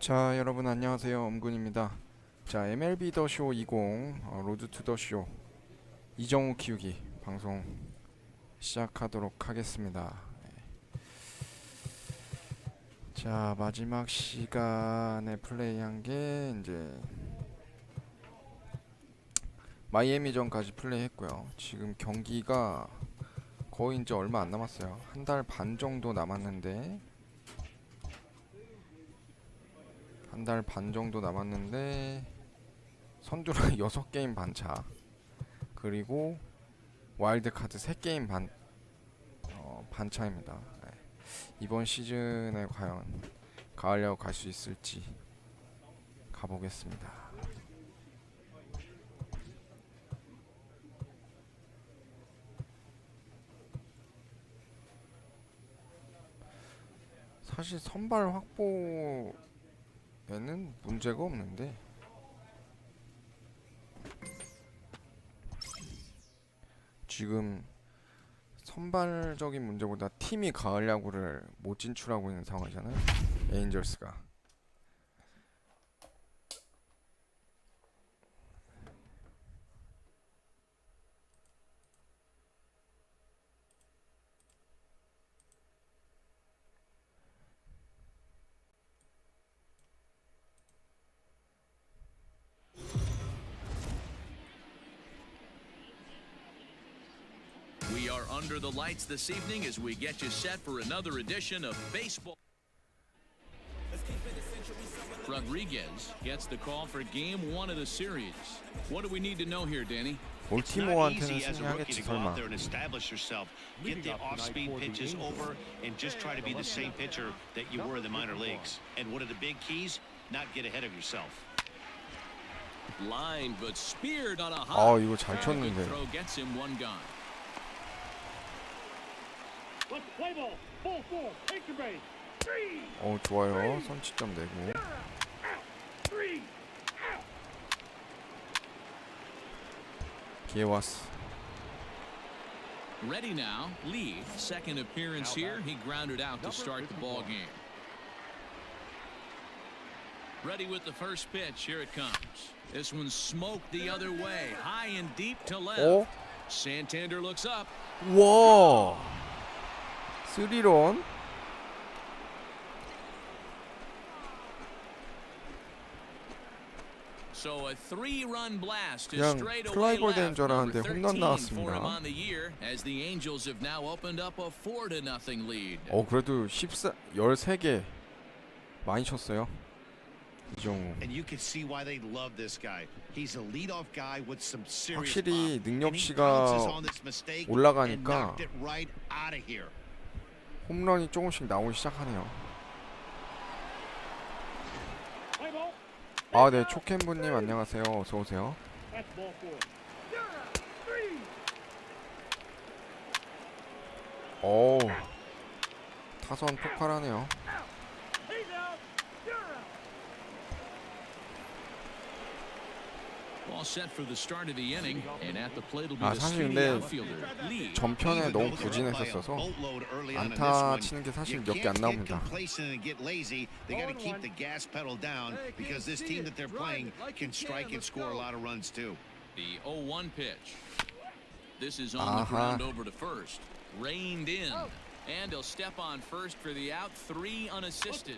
자, 여러분 안녕하세요. 엄군입니다. 자, MLB 더쇼 20 로드 투 더쇼 이정후 키우기 방송 시작하도록 하겠습니다. 자, 마지막 시간에 플레이한 게 이제 마이애미전까지 플레이했고요. 지금 경기가 거의 이제 얼마 안 남았어요. 한 달 반 정도 남았는데 선두랑 6게임 반차, 그리고 와일드카드 3게임 반차입니다. 네. 이번 시즌에 과연 가을 야구 갈 수 있을지 가보겠습니다. 사실 선발 확보에는 문제가 없는데 지금 선발적인 문제보다 팀이 가을 야구를 못 진출하고 있는 상황이잖아요. 에인절스가. We are under the lights this evening as we get you set for another edition of baseball. Rodriguez gets the call for game 1 of the series. What do we need to know here, Danny? 볼티모어한테는 승리하겠지 설마. Get the off-speed pitches over and just try to be the same pitcher that you were in the minor leagues. And one of the big keys, not get ahead of yourself. Line but speared on a high. 이거 잘 쳤는데. Throw gets him one gone. 좋아요. 선취점 내고. 기회 왔어. Ready now. Lee, second appearance here. He grounded out to start the ball game. Ready with the first pitch. Here it comes. This one's smoked the other way. High and deep to left. Santander looks up. 와. 3런. So a 3-run blast is 그냥 straight 플라이 away 볼 되는 left. 줄 알았는데 Number 홈런 13 for him 나왔습니다. on the year as the Angels have now opened up a 4-0 lead. 그래도 13개 많이 쳤어요. 이정후. And you can see why they love this guy. He's a leadoff guy with some serious 확실히 pop. 능력치가 And he pounces on this mistake and 올라가니까 knocked it right out of here. 홈런이 조금씩 나오기 시작하네요. 네, 초캠부님 안녕하세요. 어서 오세요. 타선 폭발하네요. All set for the start of the inning, and at the plate will be the 사실 speedy 근데 outfielder. Lee. 전편에 너무 부진했었어서 안타 치는 게 사실 몇 개 안 나옵니다. They got to keep the gas pedal down because this team that they're playing can strike and score a lot of runs too. The 0-1 pitch. This is on the ground over to first. Reined in, and he'll step on first for the out. 3 unassisted.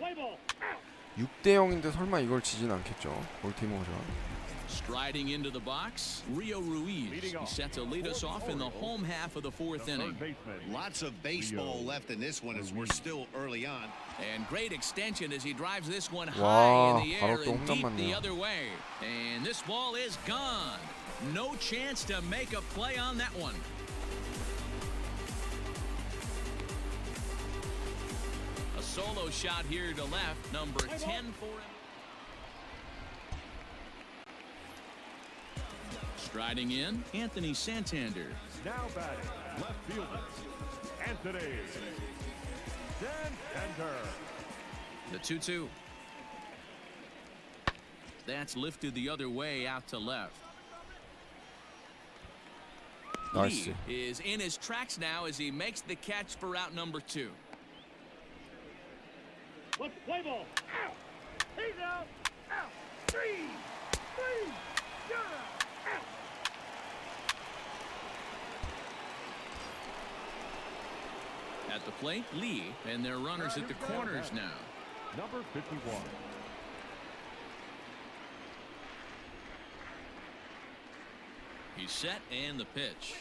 6대 0인데 설마 이걸 지진 않겠죠? 볼티모어전. Striding into the box, Rio Ruiz. He's set to lead us off in the home half of the 4th inning. Lots of baseball left in this one as we're still early on. And great extension as he drives this one high in the air 바로 또 and 홈런 deep the 맞네요. other way. And this ball is gone. No chance to make a play on that one. A solo shot here to left, number 10 for him. Striding in, Anthony Santander. Now batting, left fielder, Anthony Santander. The 2-2. That's lifted the other way out to left. 나이스. Lee is in his tracks now as he makes the catch for out number 2. He's out. Out. Three. You're out. At the plate, Lee, and their runners at the corners now. Number 51. He's set and the pitch.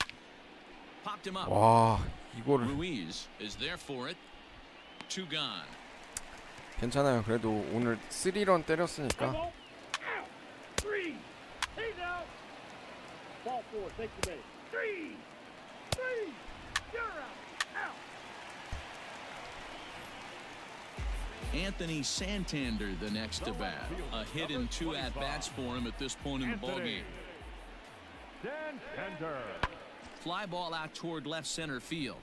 Popped him up. 와, 이거를 Ruiz is there for it. 2 gone. 괜찮아요. 그래도 오늘 3런 때렸으니까. Out. Three. He's out. Ball 4. Take the base. Three. You're out. Anthony Santander the next to bat. A hit and 2 at-bats for him at this point in the ballgame. Santander. Fly ball out toward left center field.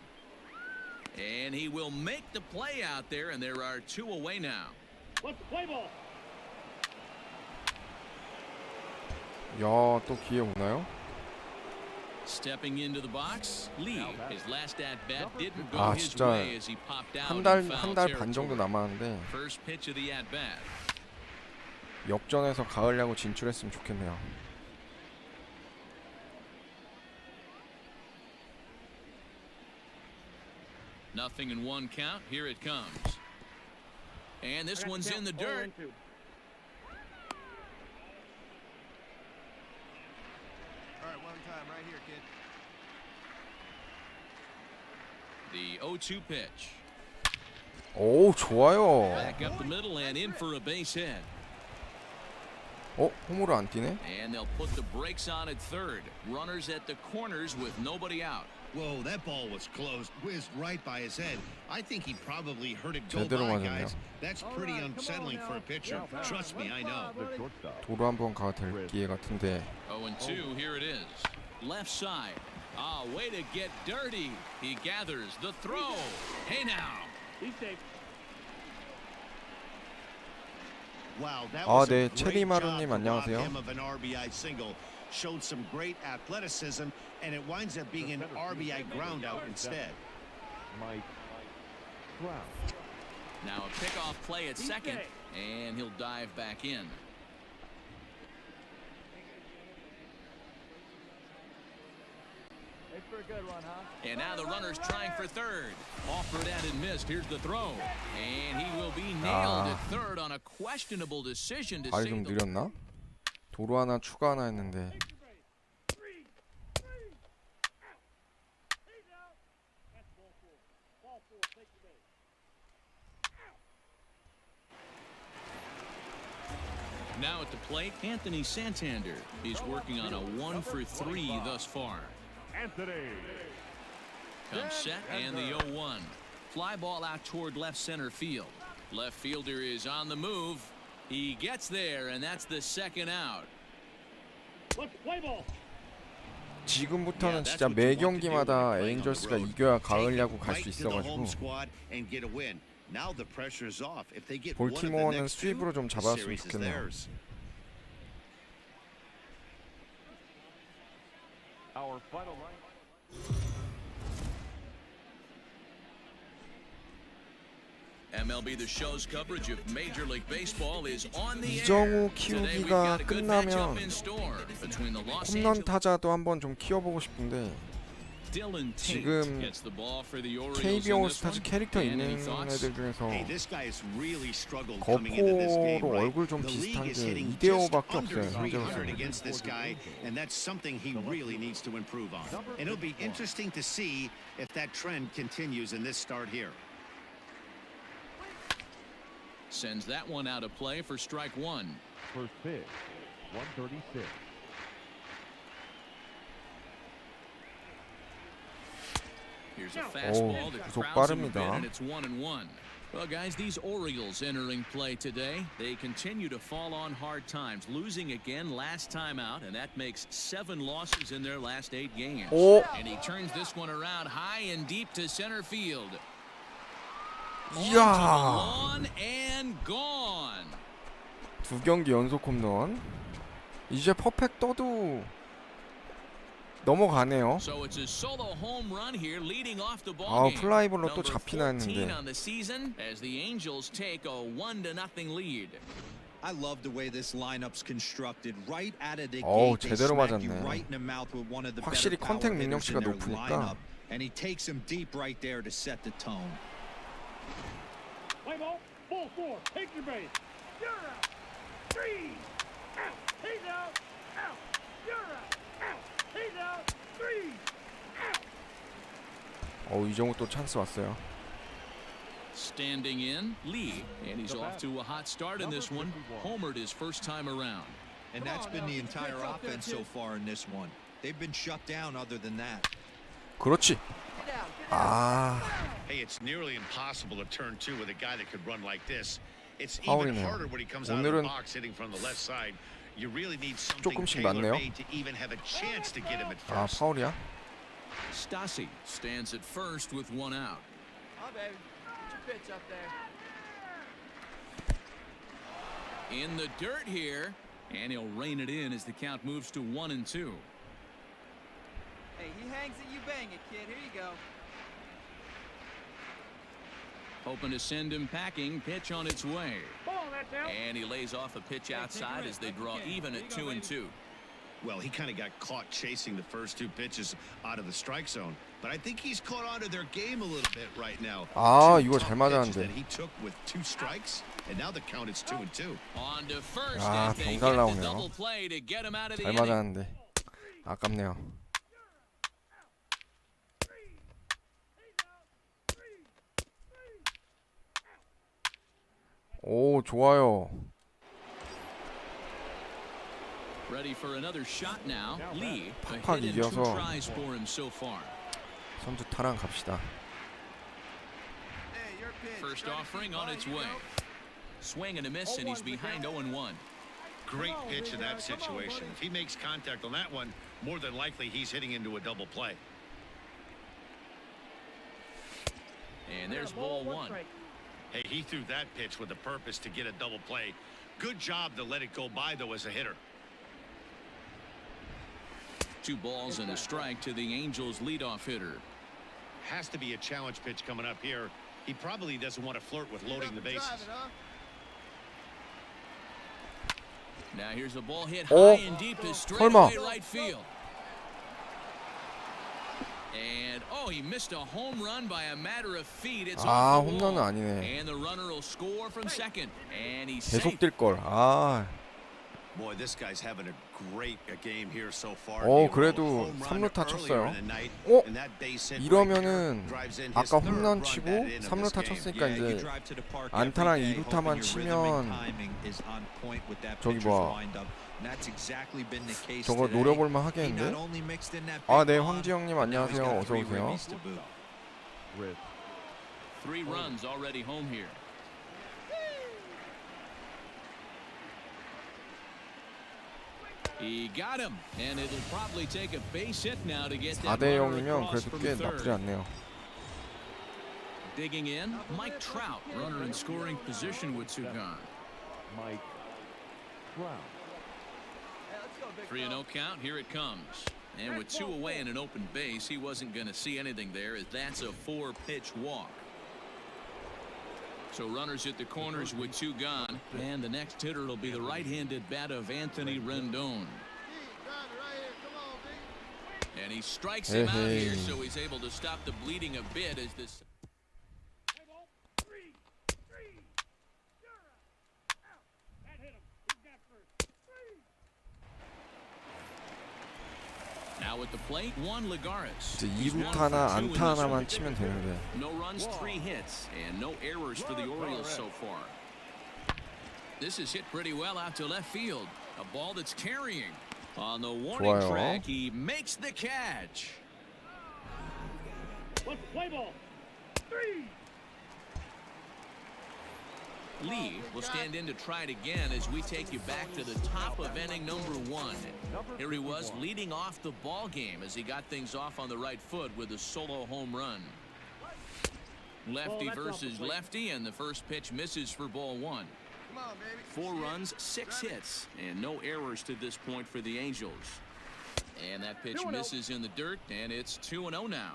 And he will make the play out there, and there are 2 away now. Let's play ball. 야, 또 기회 오나요? Stepping into the box, Lee. His last at-bat didn't go 아, his 진짜 way as he popped out 한 in 달 foul 한 달 반 정도 territory. 남았는데 First pitch of the at-bat. 역전해서 가을 야구 진출했으면 좋겠네요. Nothing in 1 count. Here it comes. And this one's in the dirt. All right, one time right here, kid. The 0-2 pitch. 오, 좋아요. Back up the middle and in for a base hit. 홈으로 안 뛰네? And they'll put the brakes on at third. Runners at the corners with nobody out. Whoa, that ball was close, whizzed right by his head. I think he probably heard it go 제대로 by, 맞았네요. guys. That's pretty unsettling for a pitcher. Trust me, I know. The shortstop. 도로 한번 가도 될 기회 같은데. 0-2, here it is. Left side. Ah, way to get dirty. He gathers the throw. Hey now. He's safe. Wow, that 아, was 네, a great 체리 job 마루님 to rob 안녕하세요. him of an RBI single. Showed some great athleticism, and it winds up being an RBI ground out instead. Mike Brown. Now a pickoff play at second, and he'll dive back in. Thanks for a good one, huh? And now the runner's trying for third. Offered at and missed. Here's the throw. And he will be nailed at third on a questionable decision to 발이 save 좀 the 느렸나? 도로 하나 추가 하나 했는데. He's out. That's ball 4. Ball 4. Take the base. Now at the plate, Anthony Santander. He's working on a 1 for 3 thus far. Anthony. Comes set and the 0-1. Fly ball out toward left center field. Left fielder is on the move. He gets there, and that's the second out. Let's play ball. 지금부터는 진짜 매 경기마다 에인절스가 이겨야 가을 야구 갈 수 있어가지고 볼티모어는 스윕으로 좀 잡았으면 좋겠네요. Our final line. MLB The Show's coverage of Major League Baseball is on the air. 이정후 Today we've 키우기가 got a good matchup 끝나면 in store between the Los 홈런 Angeles. 타자도 한번 좀 키워보고 싶은데 Dylan Tate 지금 gets the ball for the Orioles KBO in this 스타즈 one. 캐릭터 And any 있는 thoughts? 애들 중에서 Hey, this guy has really struggled coming into this game, 거포로 right? 얼굴 좀 The league 비슷한 is 게 hitting just 2대5밖에 under 없어요. 300 현재로서는. against this guy, and that's something he really needs to improve on. And it'll be interesting to see if that trend continues in this start here. Sends that one out of play for strike 1. First pitch. 136. Here's a fastball that 구속 crowds him a bit, 빠릅니다. and it's 1-1. Well, guys, these Orioles entering play today, they continue to fall on hard times, losing again last time out, and that makes 7 losses in their last 8 games. 오! And he turns this one around high and deep to center field. 이야! On and gone. 2경기 연속 홈런. 이제 퍼펙트 떠도 넘어가네요. So it's a solo home run here, leading off the ball 아, game. 플라이볼로 또 잡히나 Number 14 했는데. on the season as the Angels take a 1-0 lead. I love the way this lineup's constructed. Right out of the 어우, gate, they 제대로 smack you 맞았네. right in the mouth with one of the 확실히 better power 컨택 hitters 능력치가 in their 높으니까. lineup, and he takes him deep right there to set the tone. Play ball. Ball 4. Take your base. You're out. 3. Out. He's out. Out. You're out. Out. He's out. 3. Out. 이정후 또 찬스 왔어요. Standing in, Lee, and he's off to a hot start in this one. Homered his first time around. And that's been the entire offense so far in this one. They've been shut down other than that. 그렇지. 아, Hey, it's nearly impossible to turn two with a guy that could run like this. It's even 파울이네요. harder when he comes out of the 오늘은 box hitting from the left side. You really need something 조금씩 맞네요. tailor-made to even have a chance to get him at 아, first. 파울이야? Stassi stands at first with one out. Oh, baby. Get your pitch up there. In the dirt here, and he'll rein it in as the count moves to 1-2. Hey, he hangs it, you bang it, kid. Here you go. Hoping to send him packing. Pitch on its way. Ball that down. And he lays off a pitch outside as they draw even at 2-2. Well, he kind of got caught chasing the first two pitches out of the strike zone. But I think he's caught onto their game a little bit right now. 아, Two 이거 tough 잘 pitches 맞았는데. that he took with 2 strikes, and now the count is 2-2. On to first 아, as they 병살 get the 나오네요. double play to get him out of the 잘 inning. 맞았는데 아깝네요. 오, 좋아요. Ready for another shot now. Lee, a 팍팍 hit and 2 이겨서. tries for him so far. 선두 타랑 갑시다. Hey, your pitch. First Try to offering keep on by, its you way. know. Swing and a miss, and he's behind 0-1. Great pitch in that situation. If he makes contact on that one, more than likely he's hitting into a double play. And there's ball 1. Hey, he threw that pitch with a purpose to get a double play. Good job to let it go by, though, as a hitter. 2 balls and a strike to the Angels leadoff hitter. Has to be a challenge pitch coming up here. He probably doesn't want to flirt with loading the bases. Driving, huh? Now here's a ball hit 어? high and deep to 설마. straightaway right field. And he missed a home run by a matter of feet. It's 아, off the wall. 홈런은 아니네. And the runner will score from second. And he's 계속 safe. 뛸 걸. 아, Boy, this guy's having a great game here so far. 그래도 3루타 쳤어요. 이러면은 아까 홈런 치고 3루타 쳤으니까 이제 안타랑 2루타만 치면 저기 뭐야, 저거 노려볼만 하겠는데? 아, 네, 황지영님 안녕하세요. 어서 오세요. 3 runs already home here. He got him, and it'll probably take a base hit now to get that 4대 runner 0이면 across 그래도 from 꽤 third. 나쁘지 않네요. Digging in, Mike Trout, runner in scoring position with 2 gone. Mike Brown. Hey, let's go, big 3-0 count, here it comes. And with 2 away and an open base, he wasn't going to see anything there, as that's a 4-pitch walk. So runners at the corners with 2 gone, and the next hitter will be the right-handed bat of Anthony Rendon. And he strikes him out here, so he's able to stop the bleeding a bit as this. Now at the plate, Juan Lagares. 이제 He's 1 for 2 2루타나 in 안타 this 하나만 one. 치면 되는데. No runs, 3 hits, and no errors for the Orioles so far. This is hit pretty well out to left field. A ball that's carrying. On the warning 좋아요. track, he makes the catch. Let's play ball. 3. Lee will stand in to try it again as we take you back to the top of inning number 1. Here he was leading off the ball game as he got things off on the right foot with a solo home run. Lefty versus lefty, and the first pitch misses for ball 1. Come on, baby. 4 runs, 6 hits, and no errors to this point for the Angels. And that pitch misses in the dirt, and it's 2-0 now.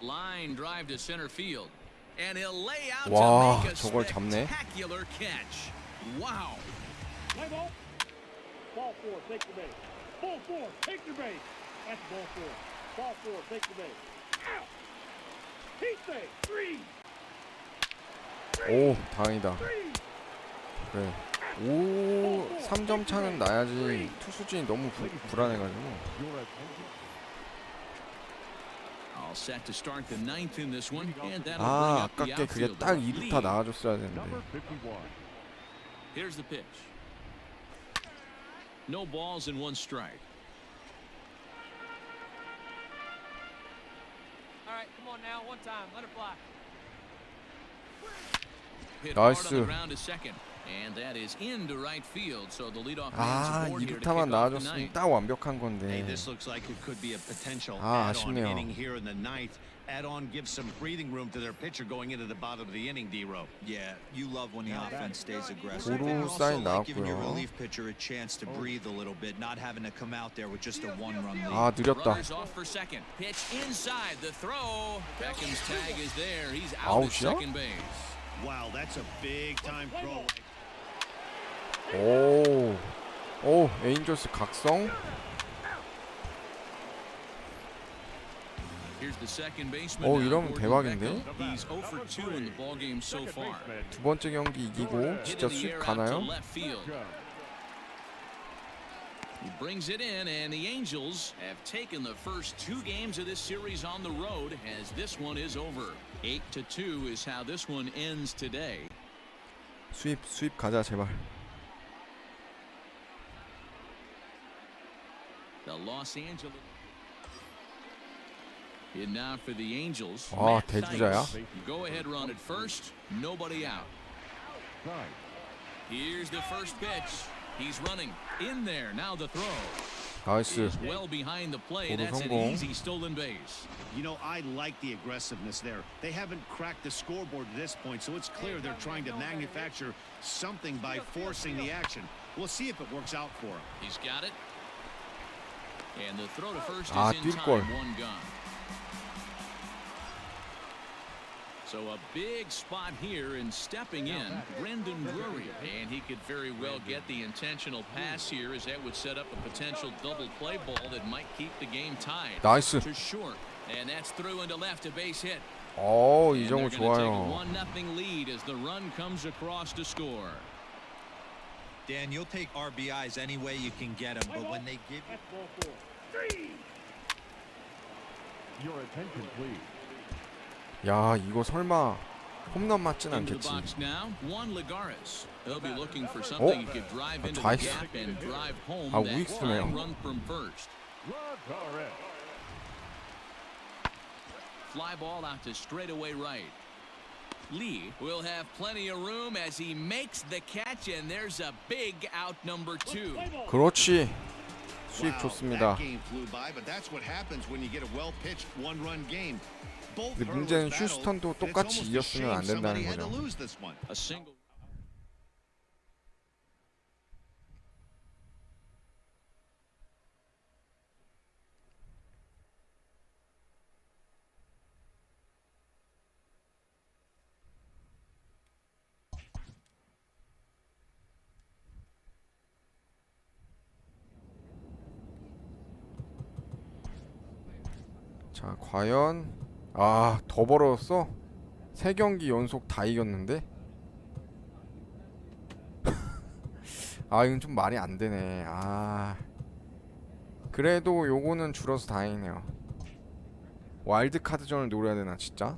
Line drive to center field. And he'll lay out 와, to make a 저걸 잡네. spectacular catch. Wow. Play ball. Ball four, take the base. Ball four, take your base. That's ball four. Ball four, take the base. Out. Heat base. Three. 오, 다행이다. Three. 그래. 오, 3점 차는 나야지. 투수진이 너무 불안해가지고. All set to start the ninth in this one, and that'll bring 아, up the 아깝게 그게 outfielder. 딱 2루타 나와줬어야 되는데. Here's the pitch. No balls and one strike. All right, come on now, one time, let it fly. Hit hard on the 나이스. ground to second, and that is into right field. So the leadoff 아, man's aboard here to kick 2루타만 off the 나와줬으면 ninth. 딱 완벽한 Hey, 건데. this looks like it could be a potential 아, add-on 아쉽네요. inning here in the ninth. Add-on gives some breathing room to their pitcher going into the bottom of the inning, D-Row. Yeah, you love when the offense stays aggressive. 도루 And also 사인 like giving your 나왔고요. relief pitcher a chance to breathe a little bit, not having to come out there with just a one-run lead. 아, 느렸다. Runners off for second. Pitch inside the throw. Beckham's tag is there. He's out at 아웃이야? second base. Wow, that's a big-time throw. 오, 오, 에인절스 각성. Here's the second baseman. 오, now, 이러면 Gordon 대박인데? Beckham. He's 0 for 2 in the ball game so far. 두 번째 경기 이기고 Hit 진짜 in the 수입 air out to 가나요? left field. He brings it in, and the Angels have taken the first two games of this series on the road as this one is over. 8-2 is how this one ends today. 수입 가자 제발. The Los Angeles. And now for the Angels. 와, Matt 대주자야. Sykes. Go ahead run at first. Nobody out. Here's the first pitch. He's running in there. Now the throw. 나이스. Is well behind the plate. 도루 That's an 성공. easy stolen base. You know, I like the aggressiveness there. They haven't cracked the scoreboard to this point, so it's clear they're trying to manufacture something by forcing the action. We'll see if it works out for them. He's got it. And the throw to first 아, is in 뛸 걸. time. One gone. So a big spot here in stepping in, Brendan Drury. And he could very well get the intentional pass here as that would set up a potential double play ball that might keep the game tied. 나이스. To short. And that's through into left, a base hit. 오, And 이정후 they're gonna take a 좋아요. 1-0 lead as the run comes across to score. Dan, you'll take RBIs any way you can get them, but when they give you... That's ball four. Three. Your attention, please. 야, 이거 설마 홈런 맞진 Into the 않겠지? box now, Juan Lagares. They'll be looking for something he could drive into the 좌익수. gap and drive home 아, that 우익수네요. fly run from first. Fly ball out to straightaway right. Lee will have plenty of room as he makes the catch, and there's a big out number two. 그렇지. 수입 Wow, 좋습니다. that game flew by, but that's what happens when you get a well-pitched one-run game. Both 근데 hurdles 문제는 battled, 휴스턴도 and it's 똑같이 almost a 이겼으면 안 shame somebody 된다는 had to 거죠. lose this one. A single. 자, 과연 아, 더 벌어졌어? 3경기 연속 다 이겼는데? 아, 이건 좀 말이 안 되네. 아. 그래도 요거는 줄어서 다행이네요. 와일드 카드전을 노려야 되나, 진짜?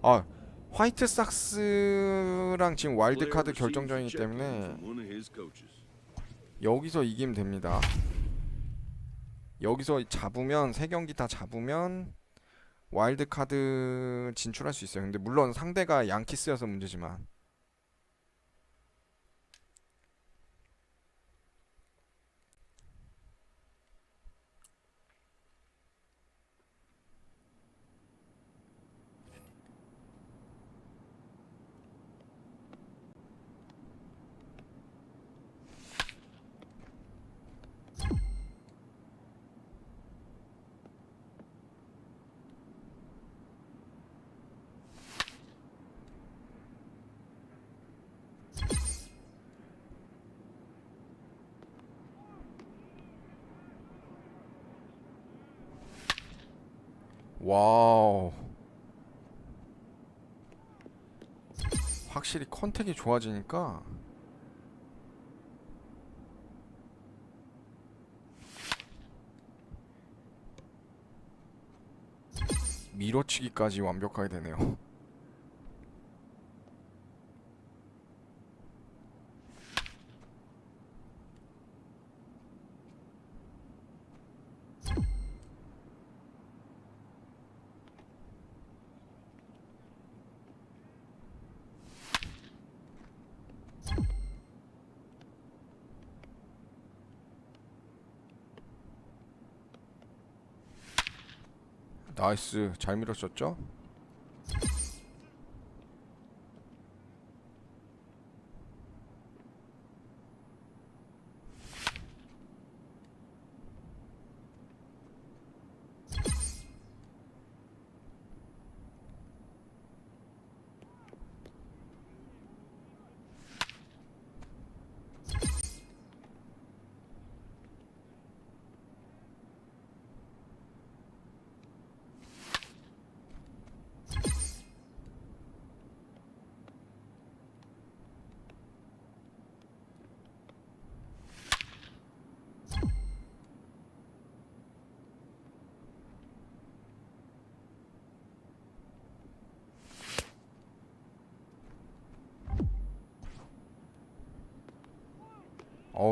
아, 화이트삭스랑 지금 와일드 카드 결정전이기 때문에 여기서 이기면 됩니다. 여기서 잡으면 3경기 다 잡으면 와일드카드 진출할 수 있어요. 근데 물론 상대가 양키스여서 문제지만. 와우. 확실히 컨택이 좋아지니까 밀어치기까지 완벽하게 되네요. 나이스. 잘 밀었었죠?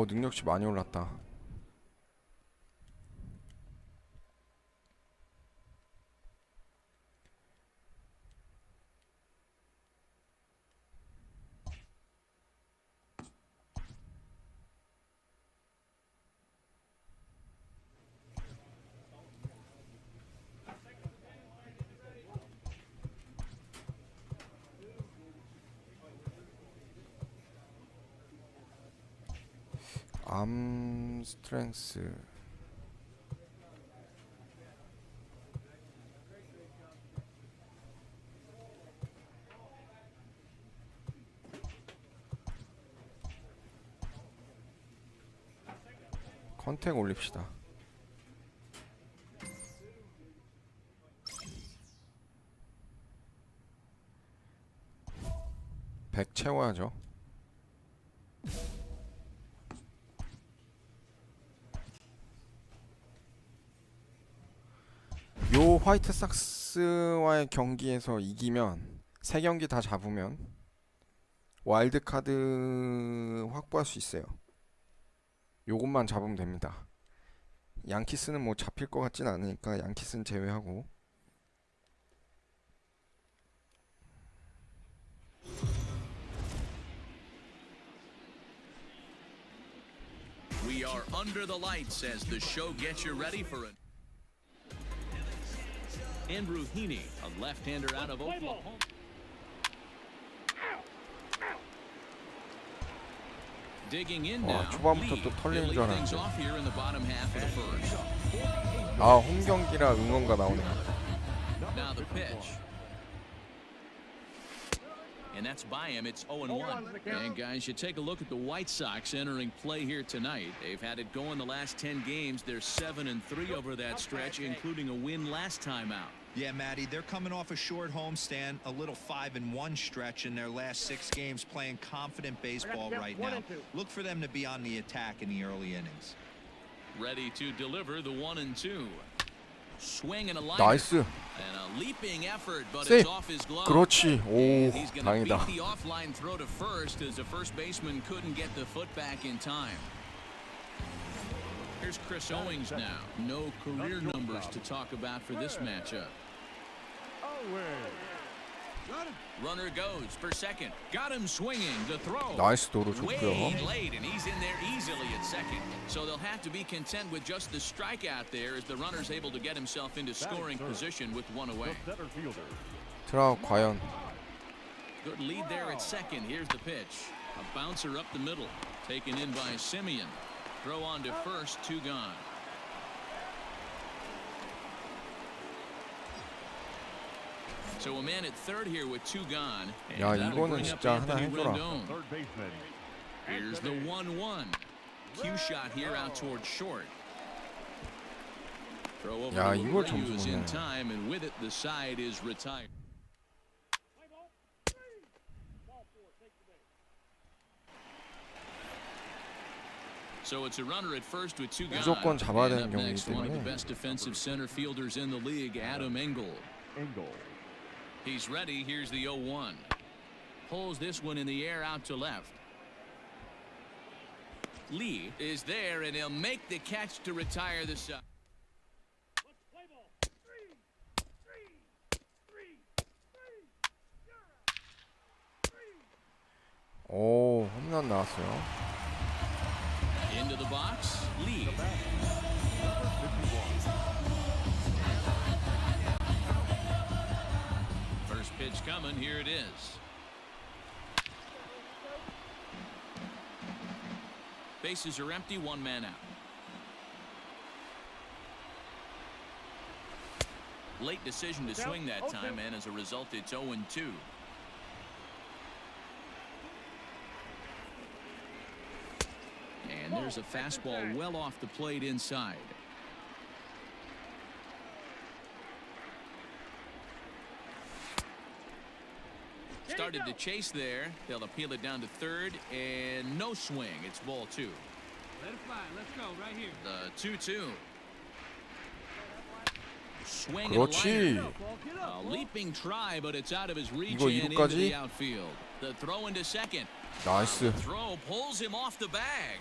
능력치 많이 올랐다. 암 스트렝스. 컨택 올립시다. 100 채워야죠. 요 화이트삭스와의 경기에서 이기면 3경기 다 잡으면 와일드카드 확보할 수 있어요. 요것만 잡으면 됩니다. 양키스는 뭐 잡힐 것 같진 않으니까 양키스는 제외하고. We are under the lights as the show gets you ready for it. Andrew Heaney, a left-hander out of Oklahoma. Digging in now. 초반부터 또 털리는 줄 things 알았는데. off here in the bottom half of the first. 홈경기라 응원가 나오네요. Now the pitch. And that's by him. It's 0-1. And guys, you take a look at the White Sox entering play here tonight. They've had it going the last 10 games. They're 7-3 over that stretch, including a win last time out. Yeah, Matty, they're coming off a short homestand, a little 5-1 stretch in their last 6 games, playing confident baseball right now. Look for them to be on the attack in the early innings. Ready to deliver the 1-2. Swing and a line. 나이스. And a leaping effort, but 세이브. it's off his glove. 그렇지. 오, And he's going to 다행이다. beat the offline throw to first as the first baseman couldn't get the foot back in time. Here's Chris Owings now. No career numbers to talk about for this matchup. Runner goes for second. Got him swinging. The throw. 나이스 도루 Way 좋고요. late, and he's in there easily at second. So they'll have to be content with just the strikeout there as the runner's able to get himself into scoring position with one away. 트라우 과연. Good lead there at second. Here's the pitch. A bouncer up the middle. Taken in by Simeon. Throw on to first, 2 gone. So a man at third here with 2 gone. And 야, that'll 이거는 bring up 진짜 하나 Anthony 해줘라. Rendon. Third baseman. Here's the 1-1. Cue shot here out towards short. Throw over 야, to 이걸 Ryu 점수 is in 먹네. time, and with it, the side is retired. Play ball. Three. Ball four. Take the base. So it's a runner at first with two guys. 무조건 잡아야 And 되는 up 경우이기 next, one of the 때문에. best defensive center fielders in the league, Adam Engel. He's ready. Here's the 0-1. Pulls this one in the air out to left. Lee is there, and he'll make the catch to retire the side. Let's play ball. Three. Three. Three. Three. You're out. Three. 오, 홈런 나왔어요. Into the box. Lee. First pitch coming. Here it is. Bases are empty. One man out. Late decision to swing that time, and as a result, it's 0-2. And there's a fastball well off the plate inside. Started to chase there. They'll appeal it down to third, and no swing. It's ball two. Let it fly. Let's go right here. The 2-2. Swing and 그렇지. line. A leaping try, but it's out of his reach 이거 and into 이루까지? the outfield. The throw into second. 나이스. Throw pulls him off the bag.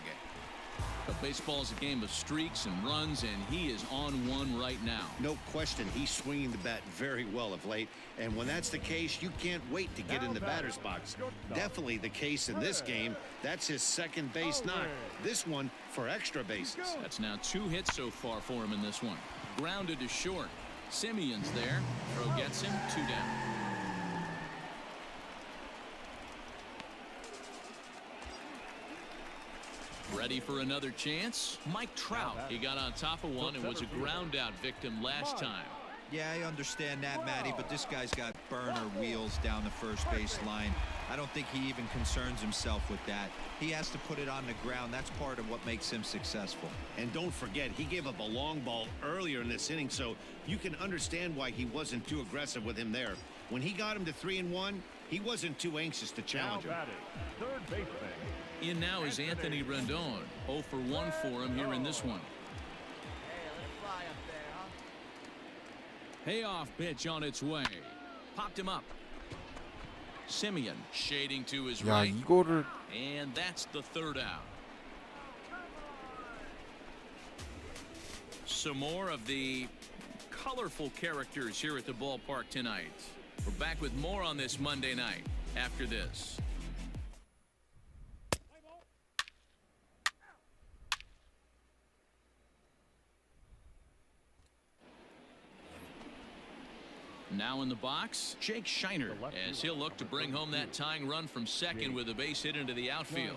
But baseball's a game of streaks and runs, and he is on one right now. No question, he's swinging the bat very well of late. And when that's the case, you can't wait to get in the batter's box. Definitely the case in this game. That's his second base knock. This one for extra bases. That's now 2 hits so far for him in this one. Grounded to short. Simeon's there. Throw gets him. 2 down. Ready for another chance? Mike Trout. He got on top of one and was a ground out victim last time. Yeah, I understand that, Matty, but this guy's got burner wheels down the first base line. I don't think he even concerns himself with that. He has to put it on the ground. That's part of what makes him successful. And don't forget, he gave up a long ball earlier in this inning, so you can understand why he wasn't too aggressive with him there. When he got him to 3-1, he wasn't too anxious to challenge him. Third baseman. In now is Anthony Rendon. 0 for 1 for him here in this one. Hey, let it fly up there, huh? Payoff pitch on its way. Popped him up. Simeon shading to his 야, right. 이거를 And that's the 3rd out. Some more of the colorful characters here at the ballpark tonight. We're back with more on this Monday night after this. Now in the box, Jake Shiner, as he'll look to bring home that tying run from second with a base hit into the outfield.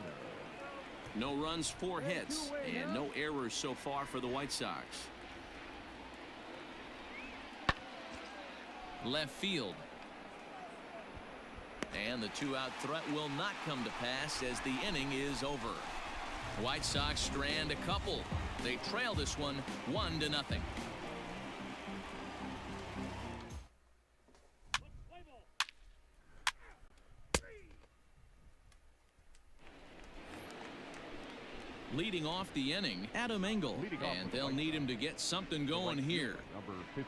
No runs, 4 hits, and no errors so far for the White Sox. Left field. And the 2-out threat will not come to pass as the inning is over. White Sox strand a couple. They trail this one 1-0. Leading off the inning, Adam Engel, and they'll need him to get something going here. Number 15,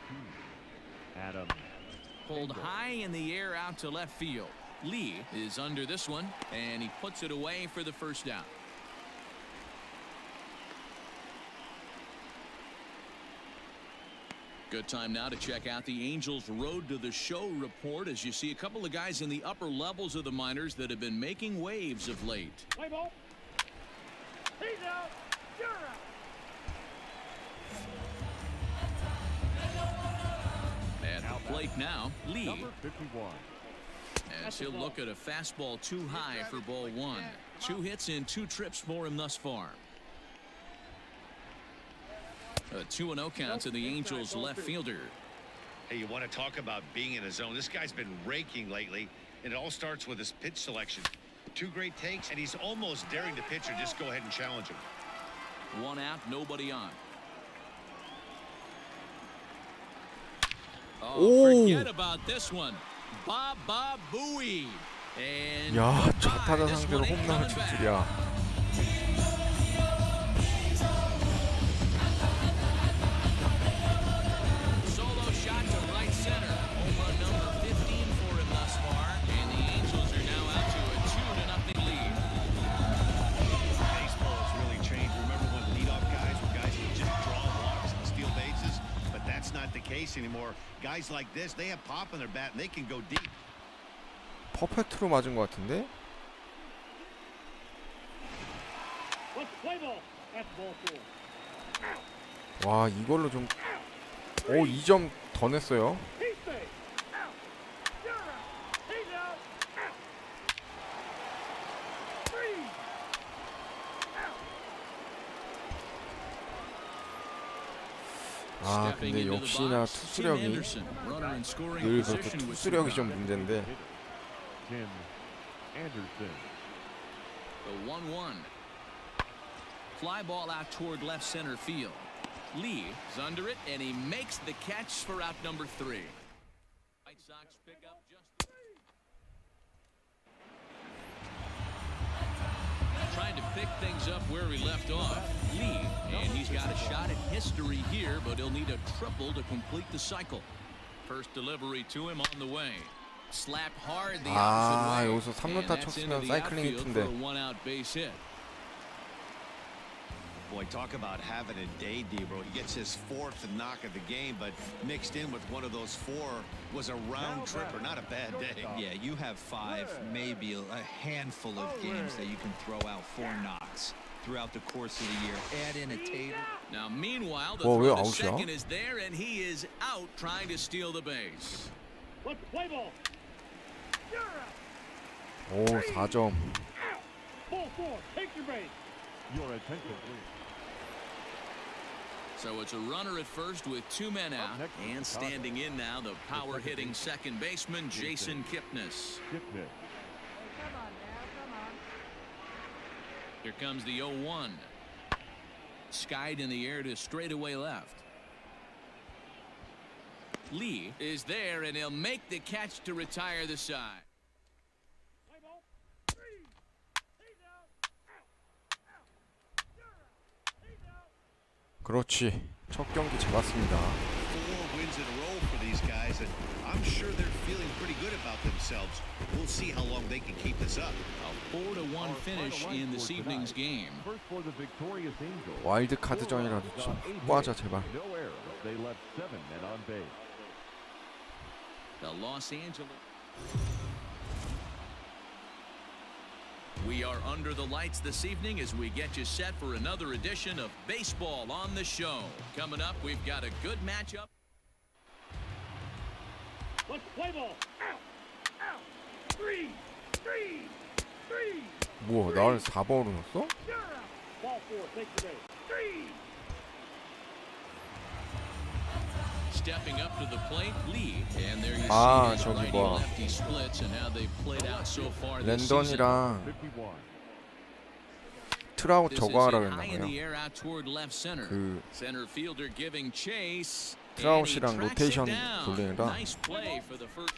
Adam. Pulled high in the air out to left field. Lee is under this one, and he puts it away for the first down. Good time now to check out the Angels' Road to the Show report as you see a couple of guys in the upper levels of the minors that have been making waves of late. Play ball. He's out. You're out. At the plate now, Lee, Number 51. as he'll look at a fastball too high for ball 1. 2 hits in 2 trips for him thus far. A 2-0 count to the Angels left fielder. Hey, you want to talk about being in a zone? This guy's been raking lately, and it all starts with his pitch selection. 2 great takes, and he's almost daring the pitcher just go ahead and challenge him. 1 out, nobody on. Oh, forget about this one. Baba Booey. And 야, goodbye. 좌타자 This 상대로 one ain't 홈런을 coming 칠 back. 줄이야. Solo shot to right center. Home run number 15 for him thus far. And the Angels are now out to a 2-0 lead. Baseball has really changed. Remember when leadoff guys were guys who just draw walks and steal bases? But that's not the case anymore. Guys like this, they have pop in their bat and they can go deep. 퍼펙트로 맞은 것 같은데? Let's play ball. That's ball four. 와, 이걸로 좀 2점 더 냈어요. He's safe. Out. You're out. He's out. Out. Three. 아, Stepping 근데 into the 역시나 box, Tim 투수력이 Anderson, runner in scoring 늘 그렇게 position with 투수력이 좀 Sudan. 문제인데 Tim Anderson. The 1-1. Fly ball out toward left center field. Lee is under it, and he makes the catch for out number 3. White Sox pick up just trying to pick things up where he left off. Lee, and he's got a shot at history here, but he'll need a triple to complete the cycle. First delivery to him on the way. Slap hard the opposite way. 여기서 3루타 And that's into 쳤으면 the 사이클링 outfield 히트인데. for a one-out base hit. Boy, talk about having a day, Debro. He gets his 4th knock of the game, but mixed in with one of those 4 was a round tripper. Not a bad day. Yeah, you have 5, maybe a handful of games that you can throw out 4 knocks throughout the course of the year. Add in a tater. Now, meanwhile, the 왜 throw to 아웃이야? second is there, and he is out trying to steal the base. Let's play ball. You're out. 오, 4점. Out. Ball four. Take your base. Your attention, please. So it's a runner at first with 2 men out, and standing in now, the power-hitting second baseman, Jason Kipnis. Come on now, come on. Here comes the 0-1. Skied in the air to straightaway left. Lee is there, and he'll make the catch to retire the side. Play ball. Three. He's out. Out. Out. You're out. He's out. 그렇지. 첫 경기 잡았습니다. 4 wins in a row for these guys, and I'm sure they're feeling pretty good about themselves. We'll see how long they can keep this up. A 4-1 finish in this evening's game. First for the victorious Angels. 와일드 카드전이라도 좀 확보하자 제발. No errors. They left 7 men on base. The Los Angeles. We are under the lights this evening as we get you set for another edition of Baseball on the Show. Coming up, we've got a good matchup. Let's play ball. Out. Out. Three. Three. Three. 뭐 나를 4번으로 넣었어? You're out. Ball four. Take your base. Three. Stepping up to the plate, Lee. And there you see 아, his 저기 righty 뭐야. lefty splits and how they've played out so far this season. 랜던이랑 51. 트라웃 This is 저거 하라 hit high in 그랬나 the 봐요. air out toward left center. 그 Center fielder giving chase. 트라웃이랑 And he tracks it 로테이션 down. 돌리느라 Nice play for the first.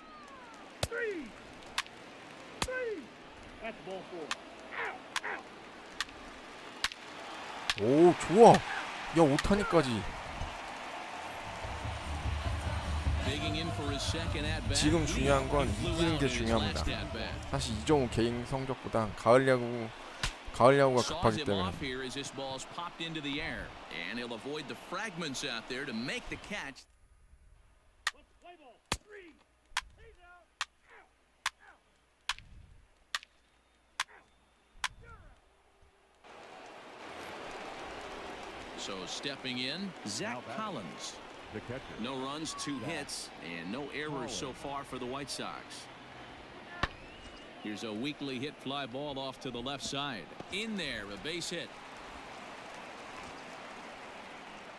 Three. Three. That's ball four. Out. Out. 오, 좋아. 야, 오타니까지. Digging in for his second at bat. 지금 중요한 건 He flew 이기는 out 게 in his 중요합니다. last at bat. 사실 이정후 개인 성적보다 가을 야구가 Saws 급하기 him 때문에 off here as this ball's popped into the air, and he'll avoid the fragments out there to make the catch. Let's play ball. Three. He's out. Out. Out. Out. You're out. So stepping in, Zach Collins. The catcher. No runs, 2 hits, and no errors so far for the White Sox. Here's a weakly hit fly ball off to the left side. In there, a base hit.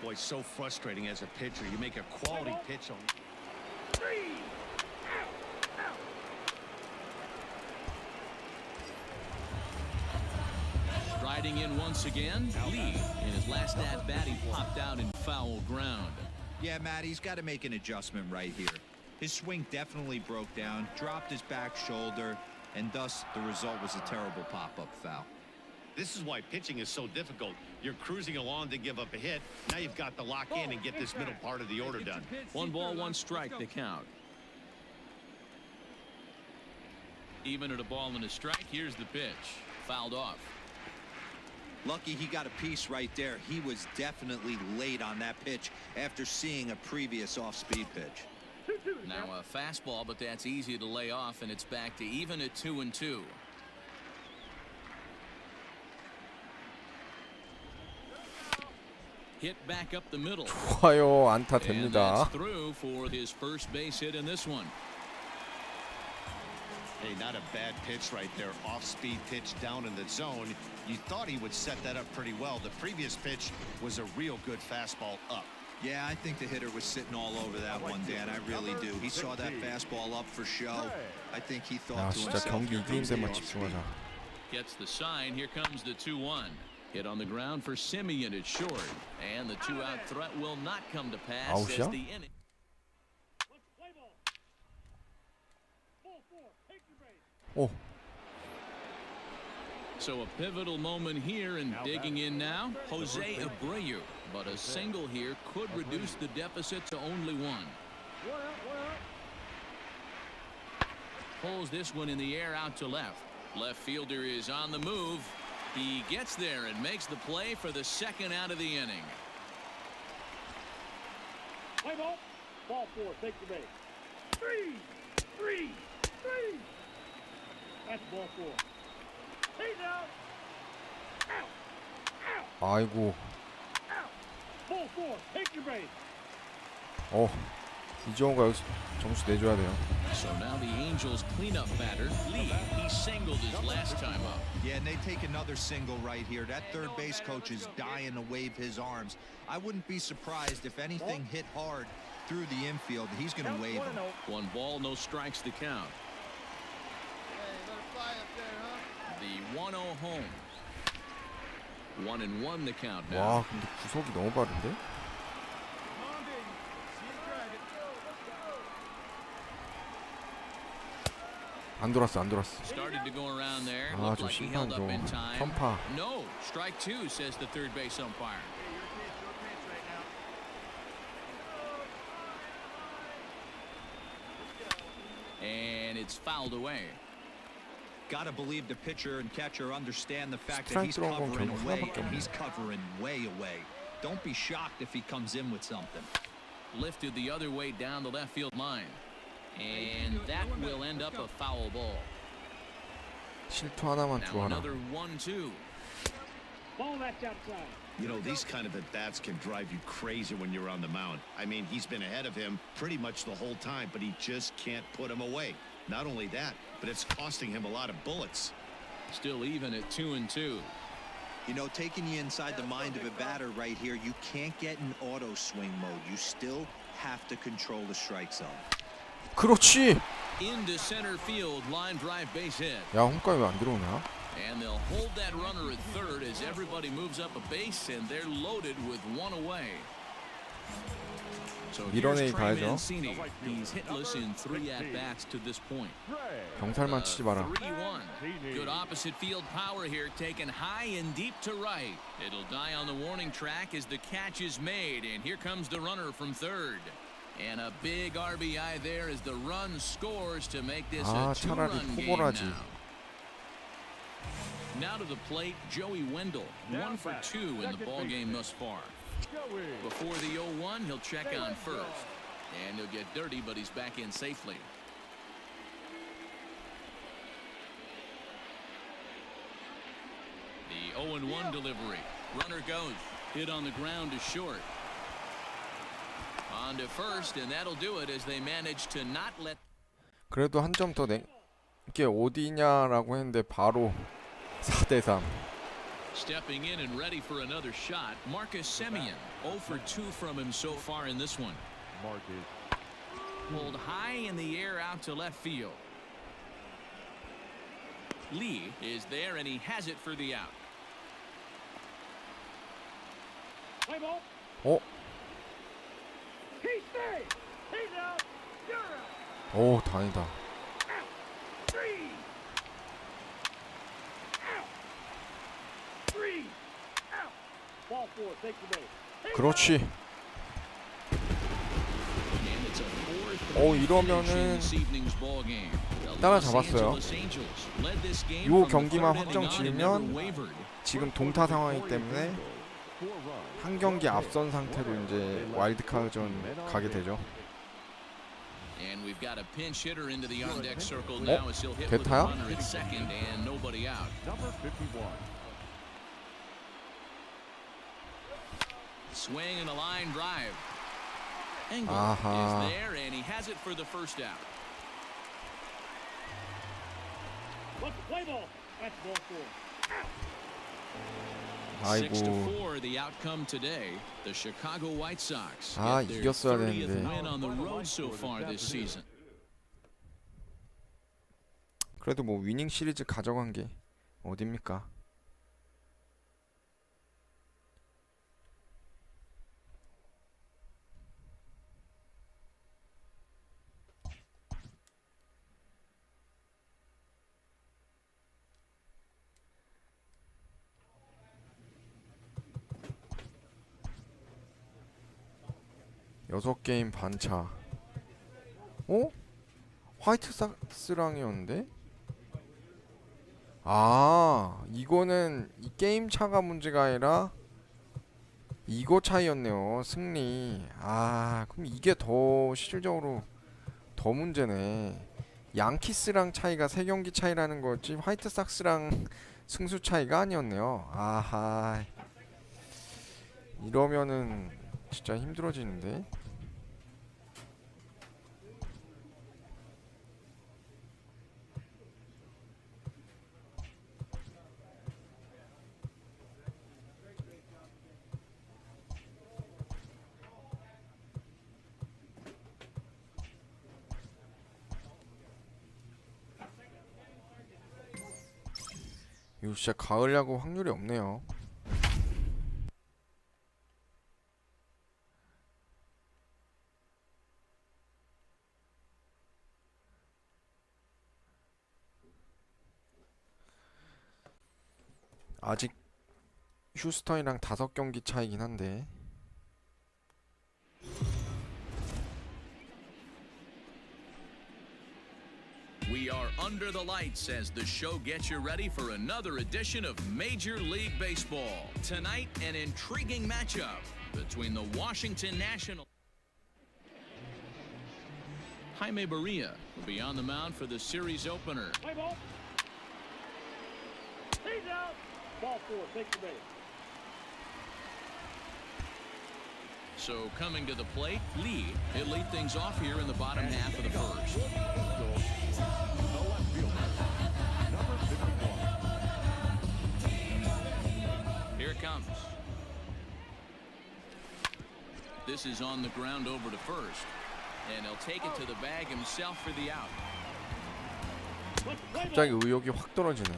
Boy, so frustrating as a pitcher. You make a quality pitch on. Three. Out. Out. Striding in once again, Lee. In his last at bat, he popped out in foul ground. Yeah, Matt, he's got to make an adjustment right here. His swing definitely broke down, dropped his back shoulder, and thus the result was a terrible pop-up foul. This is why pitching is so difficult. You're cruising along to give up a hit. Now you've got to lock in and get this middle part of the order done. 1 ball, 1 strike, the count. Even at a ball and a strike, here's the pitch. Fouled off. Lucky he got a piece right there. He was definitely late on that pitch after seeing a previous off-speed pitch. Now a fastball, but that's easy to lay off, and it's back to even at 2-2. Hit back up the middle. 좋아요. 안타 And 됩니다. that's through for his first base hit in this one. Hey, not a bad pitch right there. Off-speed pitch down in the zone. You thought he would set that up pretty well. The previous pitch was a real good fastball up. Yeah, I think the hitter was sitting all over that one, Dan. I really do. He saw that fastball up for show. I think he 야, thought to 진짜 himself, 경기 "Here 이기는 comes the 데만 off-speed." 집중하자. Gets the sign. Here comes the 2-1. Hit on the ground for Simeon. It's short. And the 2-out threat will not come to pass 아웃이야? as the inning. Let's play ball. Ball 4. Take your base. 오, So a pivotal moment here, and digging in now, Jose Abreu. But a single here could reduce the deficit to only 1. 1 out, 1 out. Pulls this one in the air out to left. Left fielder is on the move. He gets there and makes the play for the second out of the inning. Play ball. Ball 4. Take your base. 3. 3. 3. That's ball 4. He's out. Out. Out. 아이고. Out. Ball 4. Take your base. 이정후가 여기서 점수 내줘야 돼요. So now the Angels cleanup batter, Lee. He singled his last time up. Yeah, and they take another single right here. That third base coach is dying to wave his arms. I wouldn't be surprised if anything hit hard through the infield. He's going to wave them. 1 ball, no strikes the count. Hey, let it fly up there, huh? The 1-0 home. 1-1 the count now. 와, 근데 구속이 너무 빠른데? Come on, baby. See you drag it. 안 돌았어, 안 돌았어. Started to go around there. 아, Looked 저 like he 심판 held up 좀 in time. 편파. No, strike 2, says the third base umpire. Hey, your pitch right now. And it's fouled away. Got to believe the pitcher and catcher understand the fact that 스트라이크 he's 들어온 건 covering 결국 away, 하나밖에 and 없네. he's covering way away. Don't be shocked if he comes in with something. Lifted the other way down the left field line. And that will end up a foul ball. 실투 하나만 Now 주어라. another 1-2. Ball that's outside. You know, these kind of at-bats can drive you crazy when you're on the mound. I mean, he's been ahead of him pretty much the whole time, but he just can't put him away. Not only that, but it's costing him a lot of bullets. Still even at 2-2. You know, taking you inside the mind of a batter right here, you can't get in auto swing mode. You still have to control the strike zone. 그렇지. Into center field, line drive base hit. 야, 홈까지 왜 안 들어오냐? And they'll hold that runner at third as everybody moves up a base, and they're loaded with 1 away. So here's 밀어내기 Trey 가야죠. Mancini. He's hitless in 3 at-bats to this point. 경살만 치지 마라. 3-1. Good opposite field power here, taken high and deep to right. It'll die on the warning track as the catch is made, and here comes the runner from third. And a big RBI there as the run scores to make this 아, a 차라리 2-run game 포볼하지. now. Now to the plate, Joey Wendell, 1 for 2 in the ball game thus far. Before the 0-1, he'll check on first. And he'll get dirty, but he's back in safely. The 0-1 delivery. Runner goes. Hit on the ground to short. On to first, and that'll do it as they manage to not let... 그래도 한 점 더 내. 이게 어디냐라고 했는데 바로 4대3. Stepping in and ready for another shot, Marcus Semien. 0 for 2 from him so far in this one. Pulled high in the air out to left field. Lee is there, and he has it for the out. Play ball. 어? He stays. He's out. You're out. 오, 다행이다. Out. Three. Out. Three. Out. Ball four. Take the base. He's 그렇지. And it's a 4-3 오, finish 이러면은 in this evening's ball game. The 따라잡았어요. Los Angeles Angels led this game 요 from the 경기만 third 확정 inning on and never 지으면 wavered. 지금 동타 상황이기 때문에 한 경기 앞선 상태로 이제 와일드카드전 가게 되죠. And we've got a pinch hitter into the on deck circle now as he'll hit with a 대타야? runner at second and nobody out. Number 51. Swing and a line drive. Engel 아하. is there and he has it for the first out. What's the play ball? That's ball four. 아이고. 6-4 the outcome today. The Chicago White Sox 아, get their 이겼어야 30th 되는데. win on the road so far this season. 그래도 뭐 위닝 시리즈 가져간 게 어딥니까? 여섯 게임 반차. 어? 화이트삭스랑이었는데? 아, 이거는 이 게임 차가 문제가 아니라 이거 차이였네요. 승리. 아, 그럼 이게 더 실질적으로 더 문제네. 양키스랑 차이가 3경기 차이라는 거지 화이트삭스랑 승수 차이가 아니었네요. 아하. 이러면은 진짜 힘들어지는데. 이거 진짜 가을 야구 확률이 없네요. 아직 휴스턴이랑 5경기 차이긴 한데. We are under the lights as the show gets you ready for another edition of Major League Baseball. Tonight, an intriguing matchup between the Washington Nationals. Jaime Barria will be on the mound for the series opener. Play ball. He's out. Ball four. Take the base. So coming to the plate, Lee. He'll lead things off here in the bottom half of the first. Here it comes. This is on the ground over to first. And he'll take it to the bag himself for the out. 갑자기 의욕이 확 떨어지네.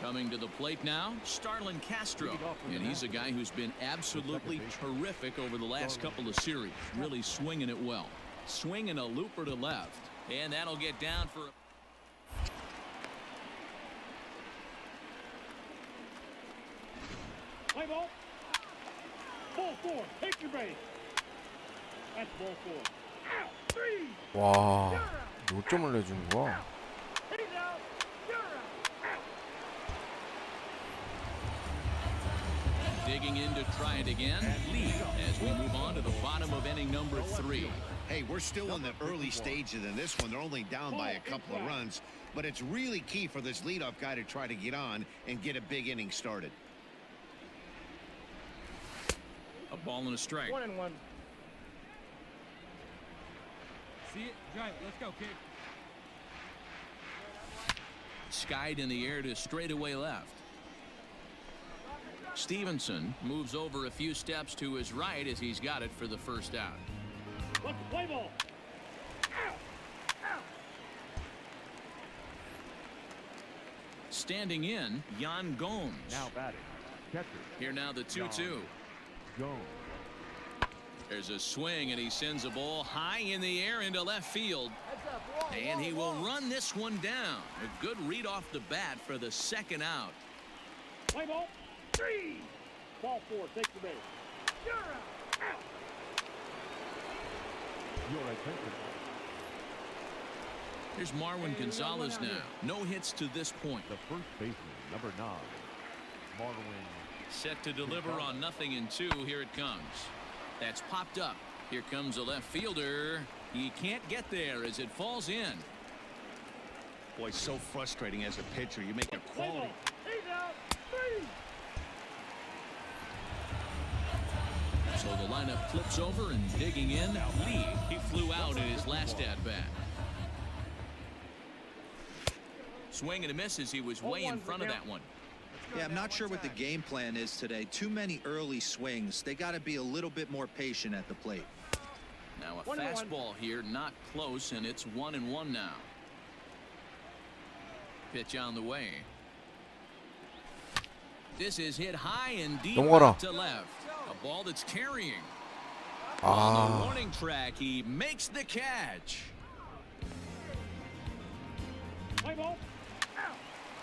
Coming to the plate now, Starlin Castro. And he's a guy who's been absolutely terrific over the last couple of series. Really swinging it well. Swinging a looper to left. And that'll get down for... Play ball. Ball four. Take your base. That's ball four. Out. Three. 와, 몇 점을 내주는 거야? He's out. You're out. Digging in to try it again. Lee as we move on to the bottom of inning number 3. Hey, we're still in the early stages in this one. They're only down by a couple of runs, but it's really key for this leadoff guy to try to get on and get a big inning started. A ball and a strike. 1-1. See it? Drive. Let's go, kid. Skied in the air to straightaway left. Stevenson moves over a few steps to his right as he's got it for the first out. What's the play ball? Out. Out. Standing in, Yan Gomes. Now batting. Catcher. Here now the 2-2. Jones. There's a swing, and he sends a ball high in the air into left field. Heads up, wall, And he will wall. run this one down. A good read off the bat for the second out. Play ball. 3. Ball 4. Take the base. You're out. Out. Your attention. Here's Marwin Gonzalez now. No hits to this point. The first baseman, number 9, Marwin. Set to deliver on 0-2. Here it comes. That's popped up. Here comes a left fielder. He can't get there as it falls in. Boy, so frustrating as a pitcher. You make a Play ball. quality. He's out. 3. So the lineup flips over and digging in. Lee, he flew out in his last at-bat. Swing and a miss as he was way in front of that one. Yeah, I'm not sure what the game plan is today. Too many early swings. They got to be a little bit more patient at the plate. Now a 1-1. fastball here, not close, and it's 1-1 now. Pitch on the way. This is hit high and deep 넘어가라. out to left. A ball that's carrying. On the 아, warning track, he makes the catch. Play ball. Out.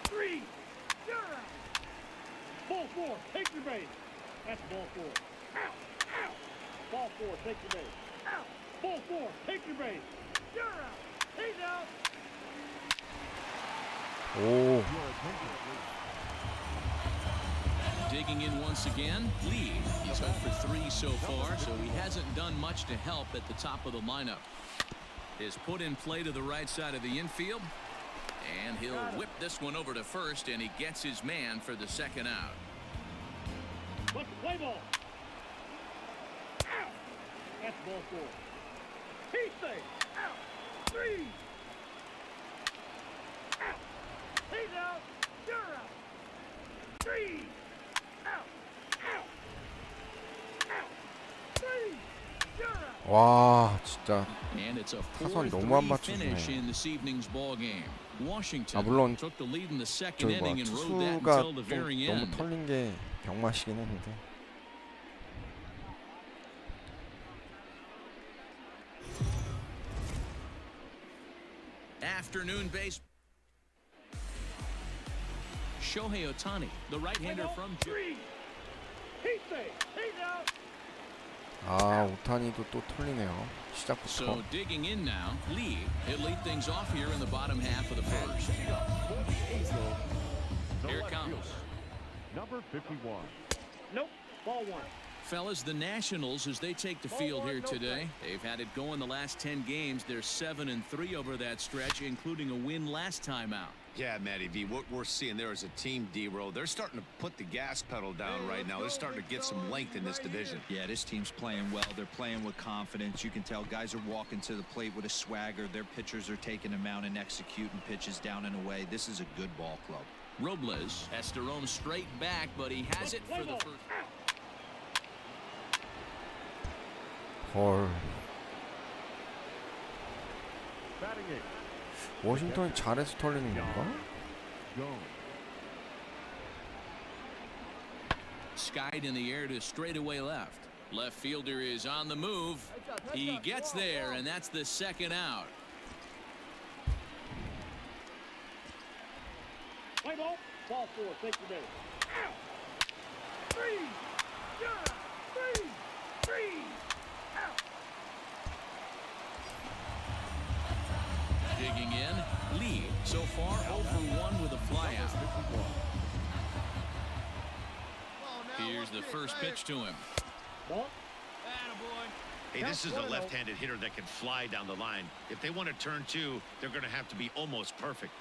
3. You're out. Ball 4. Take your base. That's ball 4. Out. Out. Ball 4. Take your base. Out. Ball 4. Take your base. You're out. He's out. 오, Your attention, please. Digging in once again, Lee. He's 0 for 3 so far, so he hasn't done much to help at the top of the lineup. Is put in play to the right side of the infield, and he'll whip this one over to first, and he gets his man for the second out. Let's play ball. Out. That's ball 4. He's safe. Out. 3. Out. He's out. You're out. 3. Out. Out. Out. 3. You're out. 와, 진짜. And it's a 타선이 너무 안 4-3 맞춰주네. finish in this evening's ball game. Washington 물론 took the lead in the second 저기 뭐야, inning and rode that 투수가 until the 좀 very 너무 end. 털린 게 병맛이긴 했는데. Afternoon base. Shohei Ohtani, the right-hander from 3. He's safe. He's out. 아, 오타니도 또 털리네요. So 시작부터. digging in now, Lee. He'll lead things off here in the bottom half of the first. Here it comes. Number 51. Nope. Ball 1. Fellas, the Nationals, as they take the field here today, they've had it going the last 10 games. They're 7-3 over that stretch, including a win last time out. Yeah, Matty V, what we're seeing there is a team, D-Row. They're starting to put the gas pedal down right now. They're starting to get some length in this division. Yeah, this team's playing well. They're playing with confidence. You can tell guys are walking to the plate with a swagger. Their pitchers are taking them out and executing pitches down and away. This is a good ball club. Robles has to roam straight back, but he has it for the first. 헐. Batting 8. 워싱턴이 잘해서 털리는 건가? Jones. Skied in the air to straightaway left. Left fielder is on the move. He gets there, and that's the second out. Play ball. Ball 4. Take your base. Out. 3. You're out. 3. 3. Out. Digging in, Lee. So far, 0 for 1 with a flyout. Here's the first pitch to him. Ball. Hey, this is a left-handed hitter that can fly down the line. If they want to turn 2, they're going to have to be almost perfect.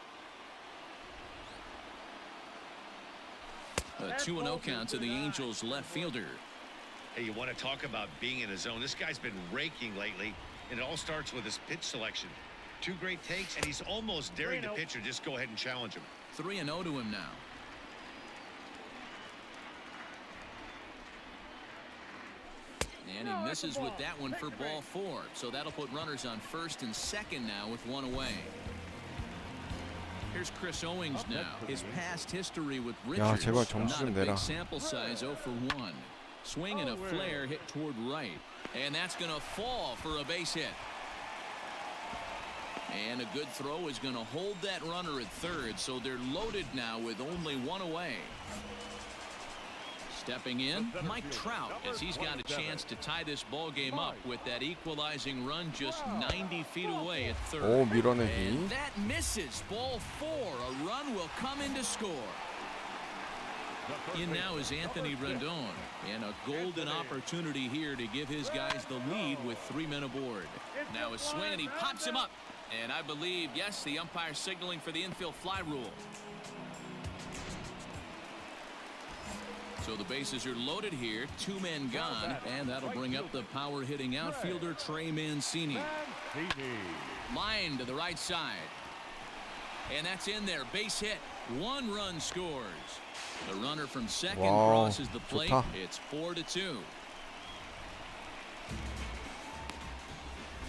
A 2-0 count to the Angels left fielder. Hey, you want to talk about being in a zone? This guy's been raking lately, and it all starts with his pitch selection. 2 great takes, and he's almost daring the pitcher just go ahead and challenge him. 3-0 to him now. And he misses with that one for ball 4. So that'll put runners on first and second now with 1 away. Here's Chris Owings now. His past history with 야, Richards. 제발 점수 Not a 좀 big 내라. sample size, 0 for 1. Swing and a flare hit toward right. And that's going to fall for a base hit. And a good throw is going to hold that runner at third, so they're loaded now with only one away. Stepping in, Mike Trout, as he's got a chance to tie this ball game up with that equalizing run just 90 feet away at third. 오, 밀어내기. And that misses. Ball 4. A run will come in to score. In now is Anthony Rendon, and a golden opportunity here to give his guys the lead with 3 men aboard. Now a swing, and he pops him up. And I believe, yes, the umpire signaling for the infield fly rule. So the bases are loaded here, 2 men gone, and that'll bring up the power hitting outfielder Trey Mancini. Line to the right side. And that's in there, base hit. 1 run scores. The runner from second 와우, crosses the plate. 좋다. It's 4-2.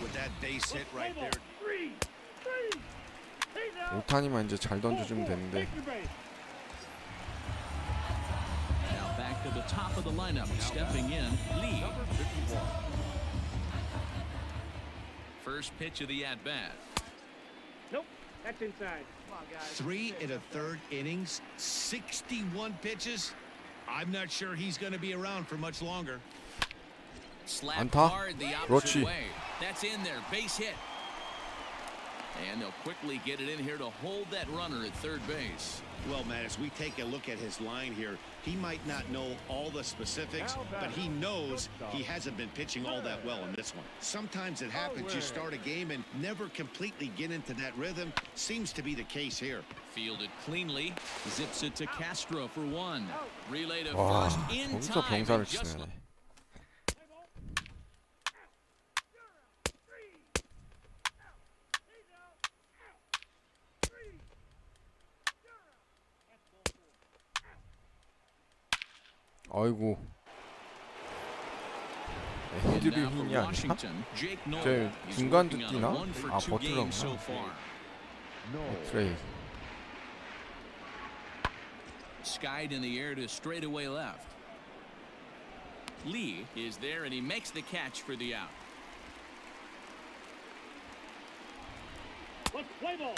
With that base hit right there. 오타니만 이제 잘 던져주면 되는데. Now back to the top of the lineup. Stepping in, Lee. First pitch of the at-bat. Nope, that's inside. Come on, guys. 3 1/3 innings, 61 pitches. I'm not sure he's going to be around for much longer. Slap 안타? hard the 그렇지. opposite way. That's in there, base hit. And they'll quickly get it in here to hold that runner at third base. Well, Matt, as we take a look at his line here, he might not know all the specifics, but he knows he hasn't been pitching all that well in this one. Sometimes it happens, you start a game and never completely get into that rhythm. Seems to be the case here. Fielded cleanly, zips it to Castro for 1. Relay to 와, first in 거기서 time. 병사를 and just 치네. 아이고. And 헤드리 now for 힘이 아니야? Washington, Jake 제 Nolan. He's 중간도 working on a 뛰나? 1 for 아, 2 버틀러구나. games so far. 트레이. Skied in the air to straightaway left. Lee is there, and he makes the catch for the out. Let's play ball.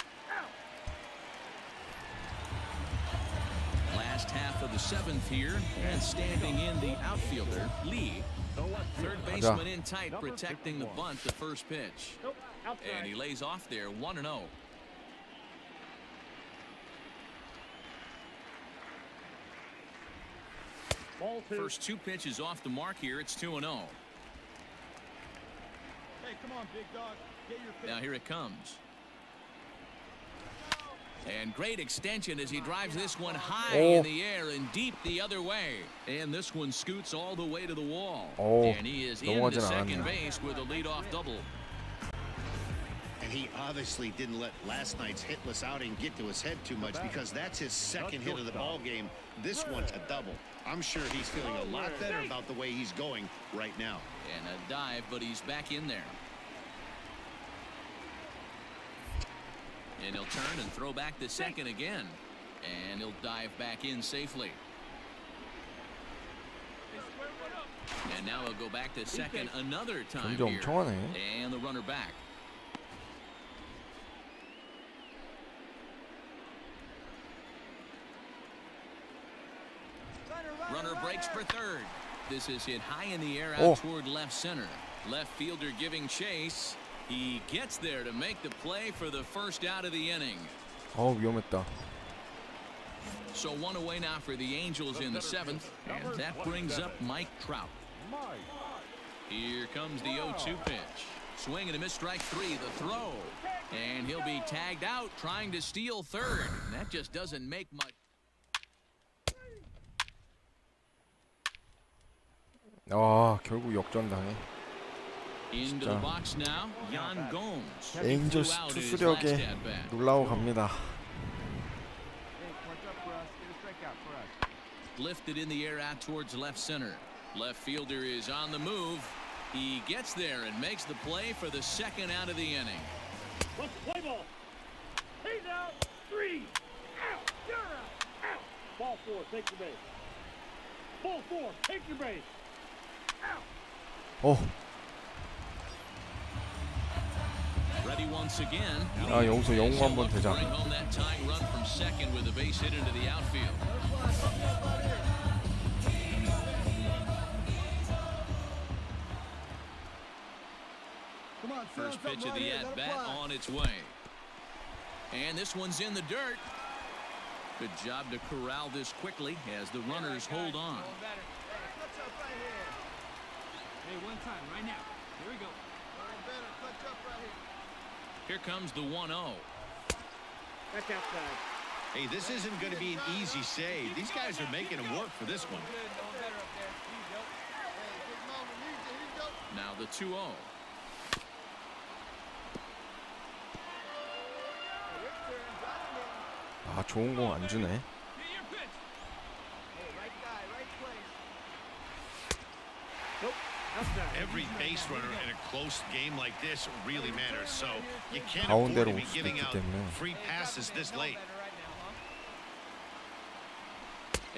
Last half of the 7th here, and standing in the outfielder, Lee. Third baseman in tight, protecting the bunt the first pitch. Nope, And he outside. lays off there, 1-0. Ball 2. First 2 pitches off the mark here, it's 2-0. Hey, come on, big dog. Get your pitch. Now here it comes. And great extension as he drives this one high in the air and deep the other way. And this one scoots all the way to the wall. And he is into 넘어가진 second 않았네. base with a leadoff double. And he obviously didn't let last night's hitless outing get to his head too much, because that's his second hit of the ball game. This one's a double. I'm sure he's feeling a lot better about the way he's going right now. And a dive, but he's back in there. And he'll turn and throw back to second again. And he'll dive back in safely. And now he'll go back to second another time 경기 here. 엄청 하네. And the runner back. Runner breaks for third. This is hit high in the air out toward left center. Left fielder giving chase. He gets there to make the play for the first out of the inning. 위험했다. So 1 away now for the Angels in the 7th, and that brings up Mike Trout. Here comes the 0-2 pitch. Swing and a miss, strike 3, the throw. And he'll be tagged out trying to steal third. And that just doesn't make much. 결국 역전당해. Into the box now, Yan Gomes. 에인저스 투수력에 놀라워 갑니다. Lifted in the air out towards left center. Left fielder is on the move. He gets there and makes the play for the second out of the inning. Let's play ball. He's out. 3. take your base. Ball 4, take your base. Out. 어, Ready once again. 아 여기서 영웅 한번 되자. Bring home that tying run from second with a base hit into the outfield. Come on, First pitch of the at-bat on its way. And this one's in the dirt. Good job to corral this quickly as the runners hold on. Hey, one time, right now. Here we go. Here comes the 1-0. That's outside. Hey, this isn't going to be an easy save. These guys are making him work for this one. Now the 2-0. 아 좋은 공 안 주네. Nope. Outside. Every base runner in a close game like this really matters, so you can't 가운데로 afford to 올 be 수도 giving 있기 out 때문에. free passes this late.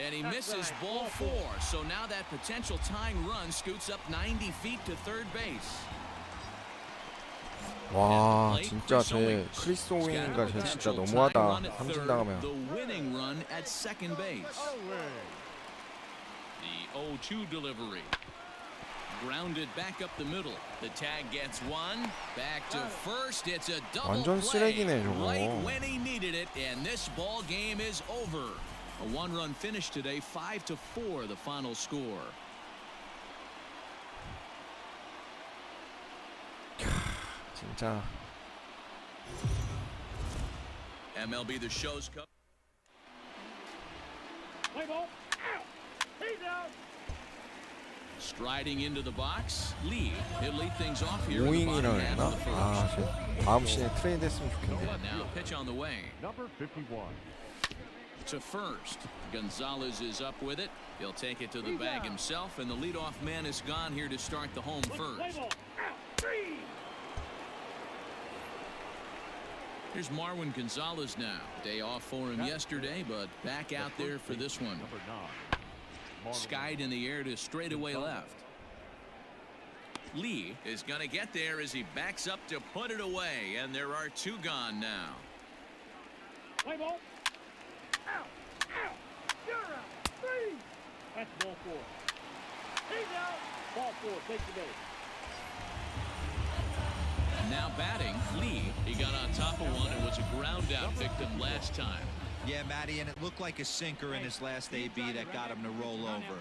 And he misses ball 4. So now that potential tying run scoots up 90 feet to third base. 와 진짜 제 크리스 오윙인가 쟤 진짜 너무하다. 삼진 당하면. The winning run at second base. The 0-2 delivery. Grounded back up the middle. The tag gets one. Back to first. It's a double 완전 play. 쓰레기네 저거. Right when he needed it, and this ball game is over. A one-run finish today, 5-4, the final score. 진짜. MLB The Show's coach. Play ball. Out. He's out. Striding into the box, Lee. He'll lead things off here in the 오잉이라 bottom half 했나? of the first. 아, 쟤 다음 시즌에 트레이드 했으면 좋겠네. And now pitch on the way. Number 51. To first. Gonzalez is up with it. He'll take it to the bag himself, and the leadoff man is gone here to start the home Play first. ball. Out. 3. Here's Marwin Gonzalez now. Day off for him yesterday, but back out there for this one. Skied in the air to straightaway left. Lee is going to get there as he backs up to put it away, and there are two gone now. Play ball. Out. Out. You're out. 3. That's ball 4. He's out. Ball 4. Take the base. Now batting, Lee. He got on top of one and was a ground out victim last time. Yeah, Matty, and it looked like a sinker in his last AB that got him to roll over.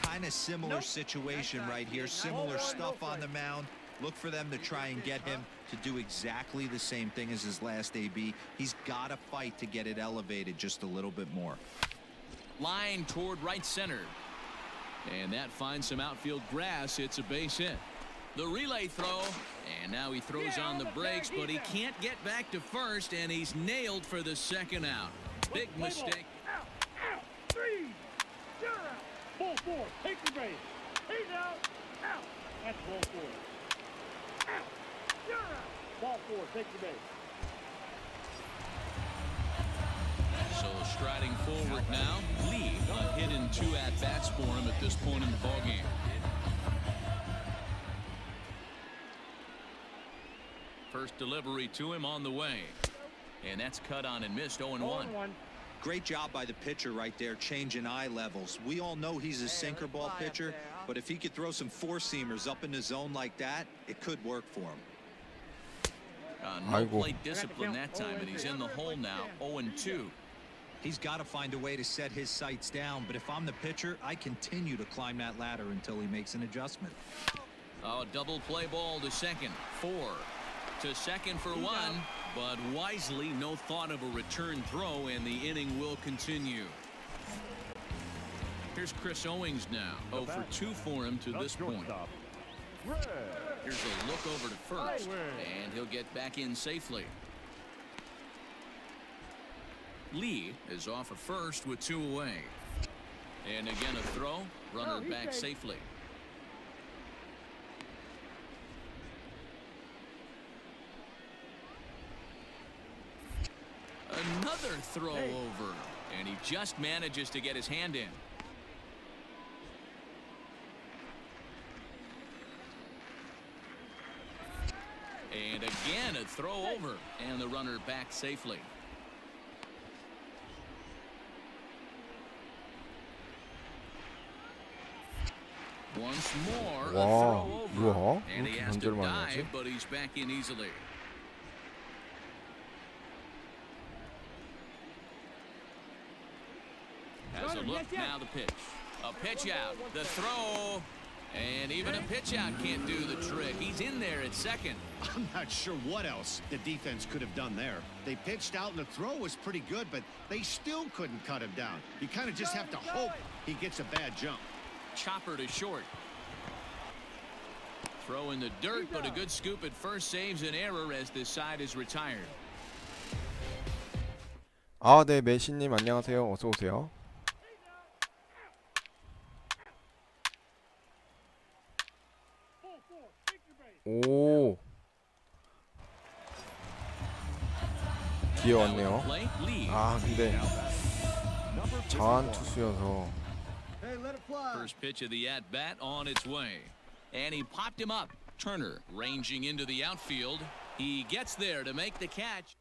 Kind of similar situation right here. Similar stuff on the mound. Look for them to try and get him to do exactly the same thing as his last AB. He's got to fight to get it elevated just a little bit more. Line toward right center. And that finds some outfield grass. It's a base hit. The relay throw, and now he throws on the brakes, but he can't get back to first, and he's nailed for the second out. Big mistake. Out. Out. 3. You're out. Ball 4. Take the base. He's out. Out. That's ball 4. Out. You're out. Ball 4. Take the base. So striding forward now, Lee. A hit in 2 at-bats for him at this point in the ballgame. First delivery to him on the way. And that's cut on and missed 0-1. Great job by the pitcher right there, changing eye levels. We all know he's a sinker ball pitcher, but if he could throw some four-seamers up in the zone like that, it could work for him. No plate discipline that time, and he's in the hole now, 0-2. He's got to find a way to set his sights down, but if I'm the pitcher, I continue to climb that ladder until he makes an adjustment. Oh, double play ball to second. 4. To second for 1, but wisely no thought of a return throw, and the inning will continue. Here's Chris Owings now. 0 for 2 for him to this point. Here's a look over to first, and he'll get back in safely. Lee is off at first with 2 away. And again a throw, runner back safely. Another throw over, And he just manages to get his hand in. And again, a throw over, and the runner back safely. Once more, a throw over. 뭐야? And he 이렇게 has to 견제를 많이 하지? dive, but he's back in easily. Has a look, now the pitch. A pitch out, the throw, and even a pitch out can't do the trick. He's in there at second. I'm not sure what else the defense could have done there. They pitched out and the throw was pretty good, but they still couldn't cut him down. You kind of just have to hope he gets a bad jump. Chopper to short. Throw in the dirt, but a good scoop at first saves an error as this side is retired. 아, 네, 메시님 안녕하세요. 어서 오세요. 오, 뒤에 왔네요. 아, 근데 자완 투수여서. First pitch of the at-bat on its way. And he popped him up. Turner ranging into the outfield. He gets there to make the catch.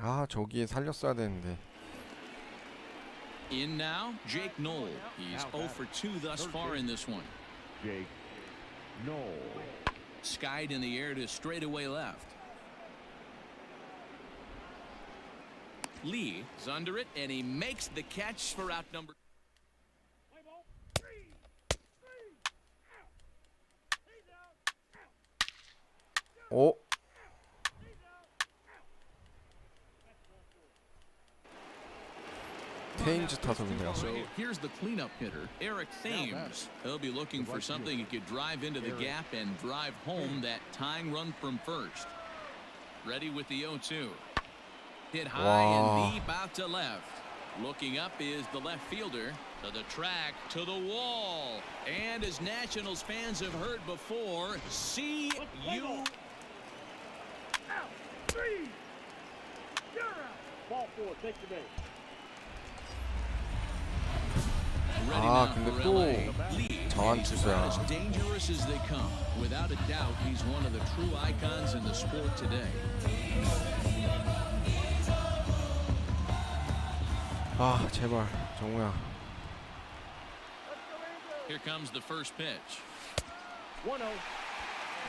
아, 저기에 살렸어야 되는데. In now, Jake Knoll. He's 0 for 2 thus far in this one. Jake Knoll. Skied in the air to straightaway left. Lee is under it, and he makes the catch for out number. 오, 테임즈 타석이네요. So here's the cleanup hitter, Eric Thames. He'll be looking for something he could drive into the gap and drive home that tying run from first. Ready with the 0-2. Hit high and deep out to left. Looking up is the left fielder. To the track, to the wall. And as Nationals fans have heard before, see you. Out. 3. You're out. Ball 4. Take the base. 아, 근데 또 자완 투수야. As dangerous as they come. Without a doubt, he's one of the true icons in the sport today. 아, 제발 정우야. Here comes the first pitch. 1-0.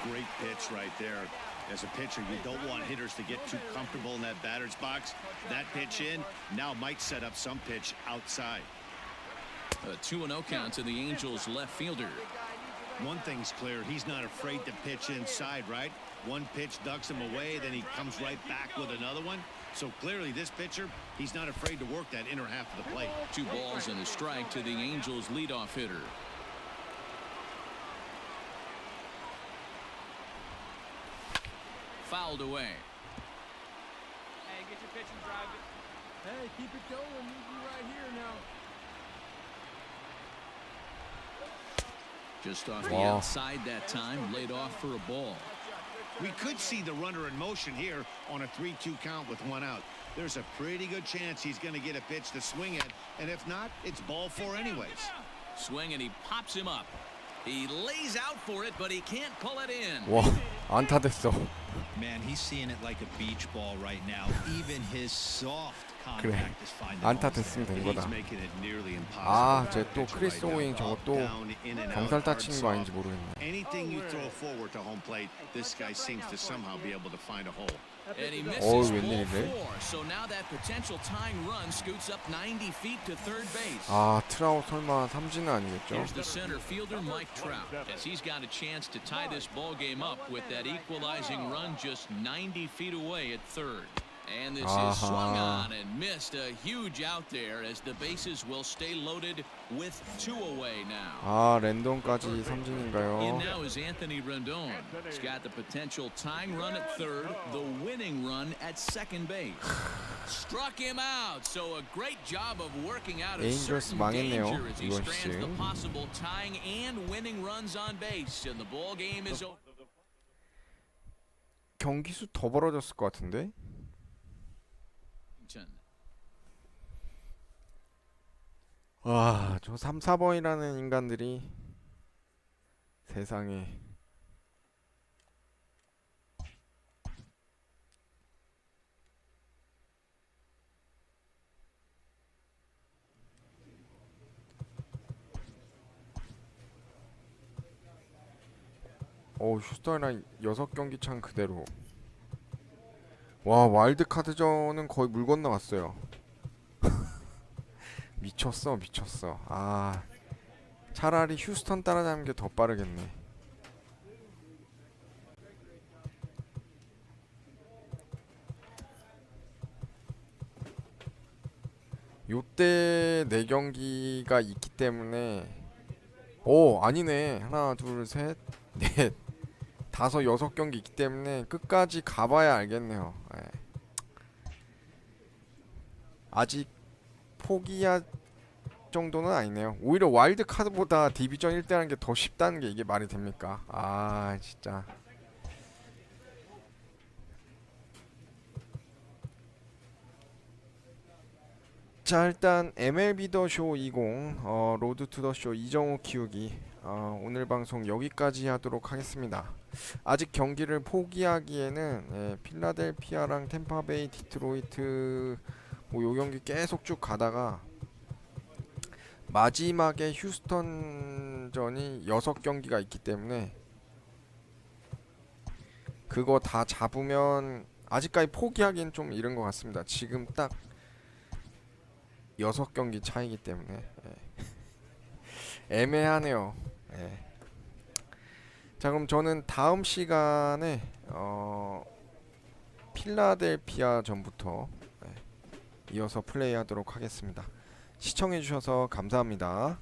Great pitch right there. As a pitcher, you don't want hitters to get too comfortable in that batter's box. That pitch in now might set up some pitch outside. A 2-0 count to the Angels left fielder. One thing's clear, he's not afraid to pitch inside, right? One pitch ducks him away, then he comes right back with another one. So clearly this pitcher, he's not afraid to work that inner half of the plate. 2 balls and a strike to the Angels leadoff hitter. Fouled away. Hey, get your pitch and drive it. Hey, keep it going. You'll be right here now. Just off the Wow. outside that time, laid off for a ball. We could see the runner in motion here on a 3-2 count with 1 out. There's a pretty good chance he's going to get a pitch to swing at, and if not, it's ball 4 anyways. Swing and he pops him up. He lays out for it, but he can't pull it in. 와, 안타 됐어. Man, he's seeing it like a beach ball right now. Even his soft 그래, contact is finding 안타 holes 됐으면 된 He's 거다. making it nearly impossible. 아, for a 쟤 또 pitcher 크리스 right now. 오잉 저거 또 Down, in and out, 경살 hard, 다치는 거 아닌지 soft. 모르겠네. Anything you throw forward to home plate, this guy seems to somehow be able to find a hole. And he Oh, misses ball 웬일이래? 4. So now that potential tying run scoots up 90 feet to third base. 아, 트라우 설마 삼진은 아니겠죠? Here's the center fielder, Mike Trout, as he's got a chance to tie this ball game up with that equalizing run just 90 feet away at third. And this is swung on and missed. A huge out there as the bases will stay loaded with 2 away now. 아, 랜덤까지 In 삼진인가요? now is Anthony Rendon. He's got the potential tying run at third, the winning run at second base. Struck him out, so a great job of working out a Angels certain 망했네요, danger as he 이번 strands the 시즌. possible tying and winning runs on base, and the ball game is over. 경기 수 더 벌어졌을 것 같은데? 와, 저 3, 4번이라는 인간들이 세상에. 휴스턴이랑 6경기 찬 그대로. 와, 와일드카드전은 거의 물 건너갔어요. 미쳤어, 미쳤어. 차라리 휴스턴 따라잡는 게 더 빠르겠네. 요때 4경기가 있기 때문에 아니네. 하나, 둘, 셋, 넷, 다섯, 6경기 있기 때문에 끝까지 가봐야 알겠네요. 예. 아직 포기할 정도는 아니네요. 오히려 와일드 카드보다 디비전 1대 하는 게 더 쉽다는 게 이게 말이 됩니까? 진짜. 자, 일단 MLB 더 쇼 20 로드 투 더 쇼 이정후 키우기 오늘 방송 여기까지 하도록 하겠습니다. 아직 경기를 포기하기에는 필라델피아랑 템파베이, 디트로이트 요 경기 계속 쭉 가다가 마지막에 휴스턴전이 6경기가 있기 때문에 그거 다 잡으면 아직까지 포기하기엔 좀 이른 것 같습니다. 지금 딱 6경기 차이기 때문에 애매하네요. 자, 그럼 저는 다음 시간에 필라델피아 전부터 이어서 플레이하도록 하겠습니다. 시청해주셔서 감사합니다.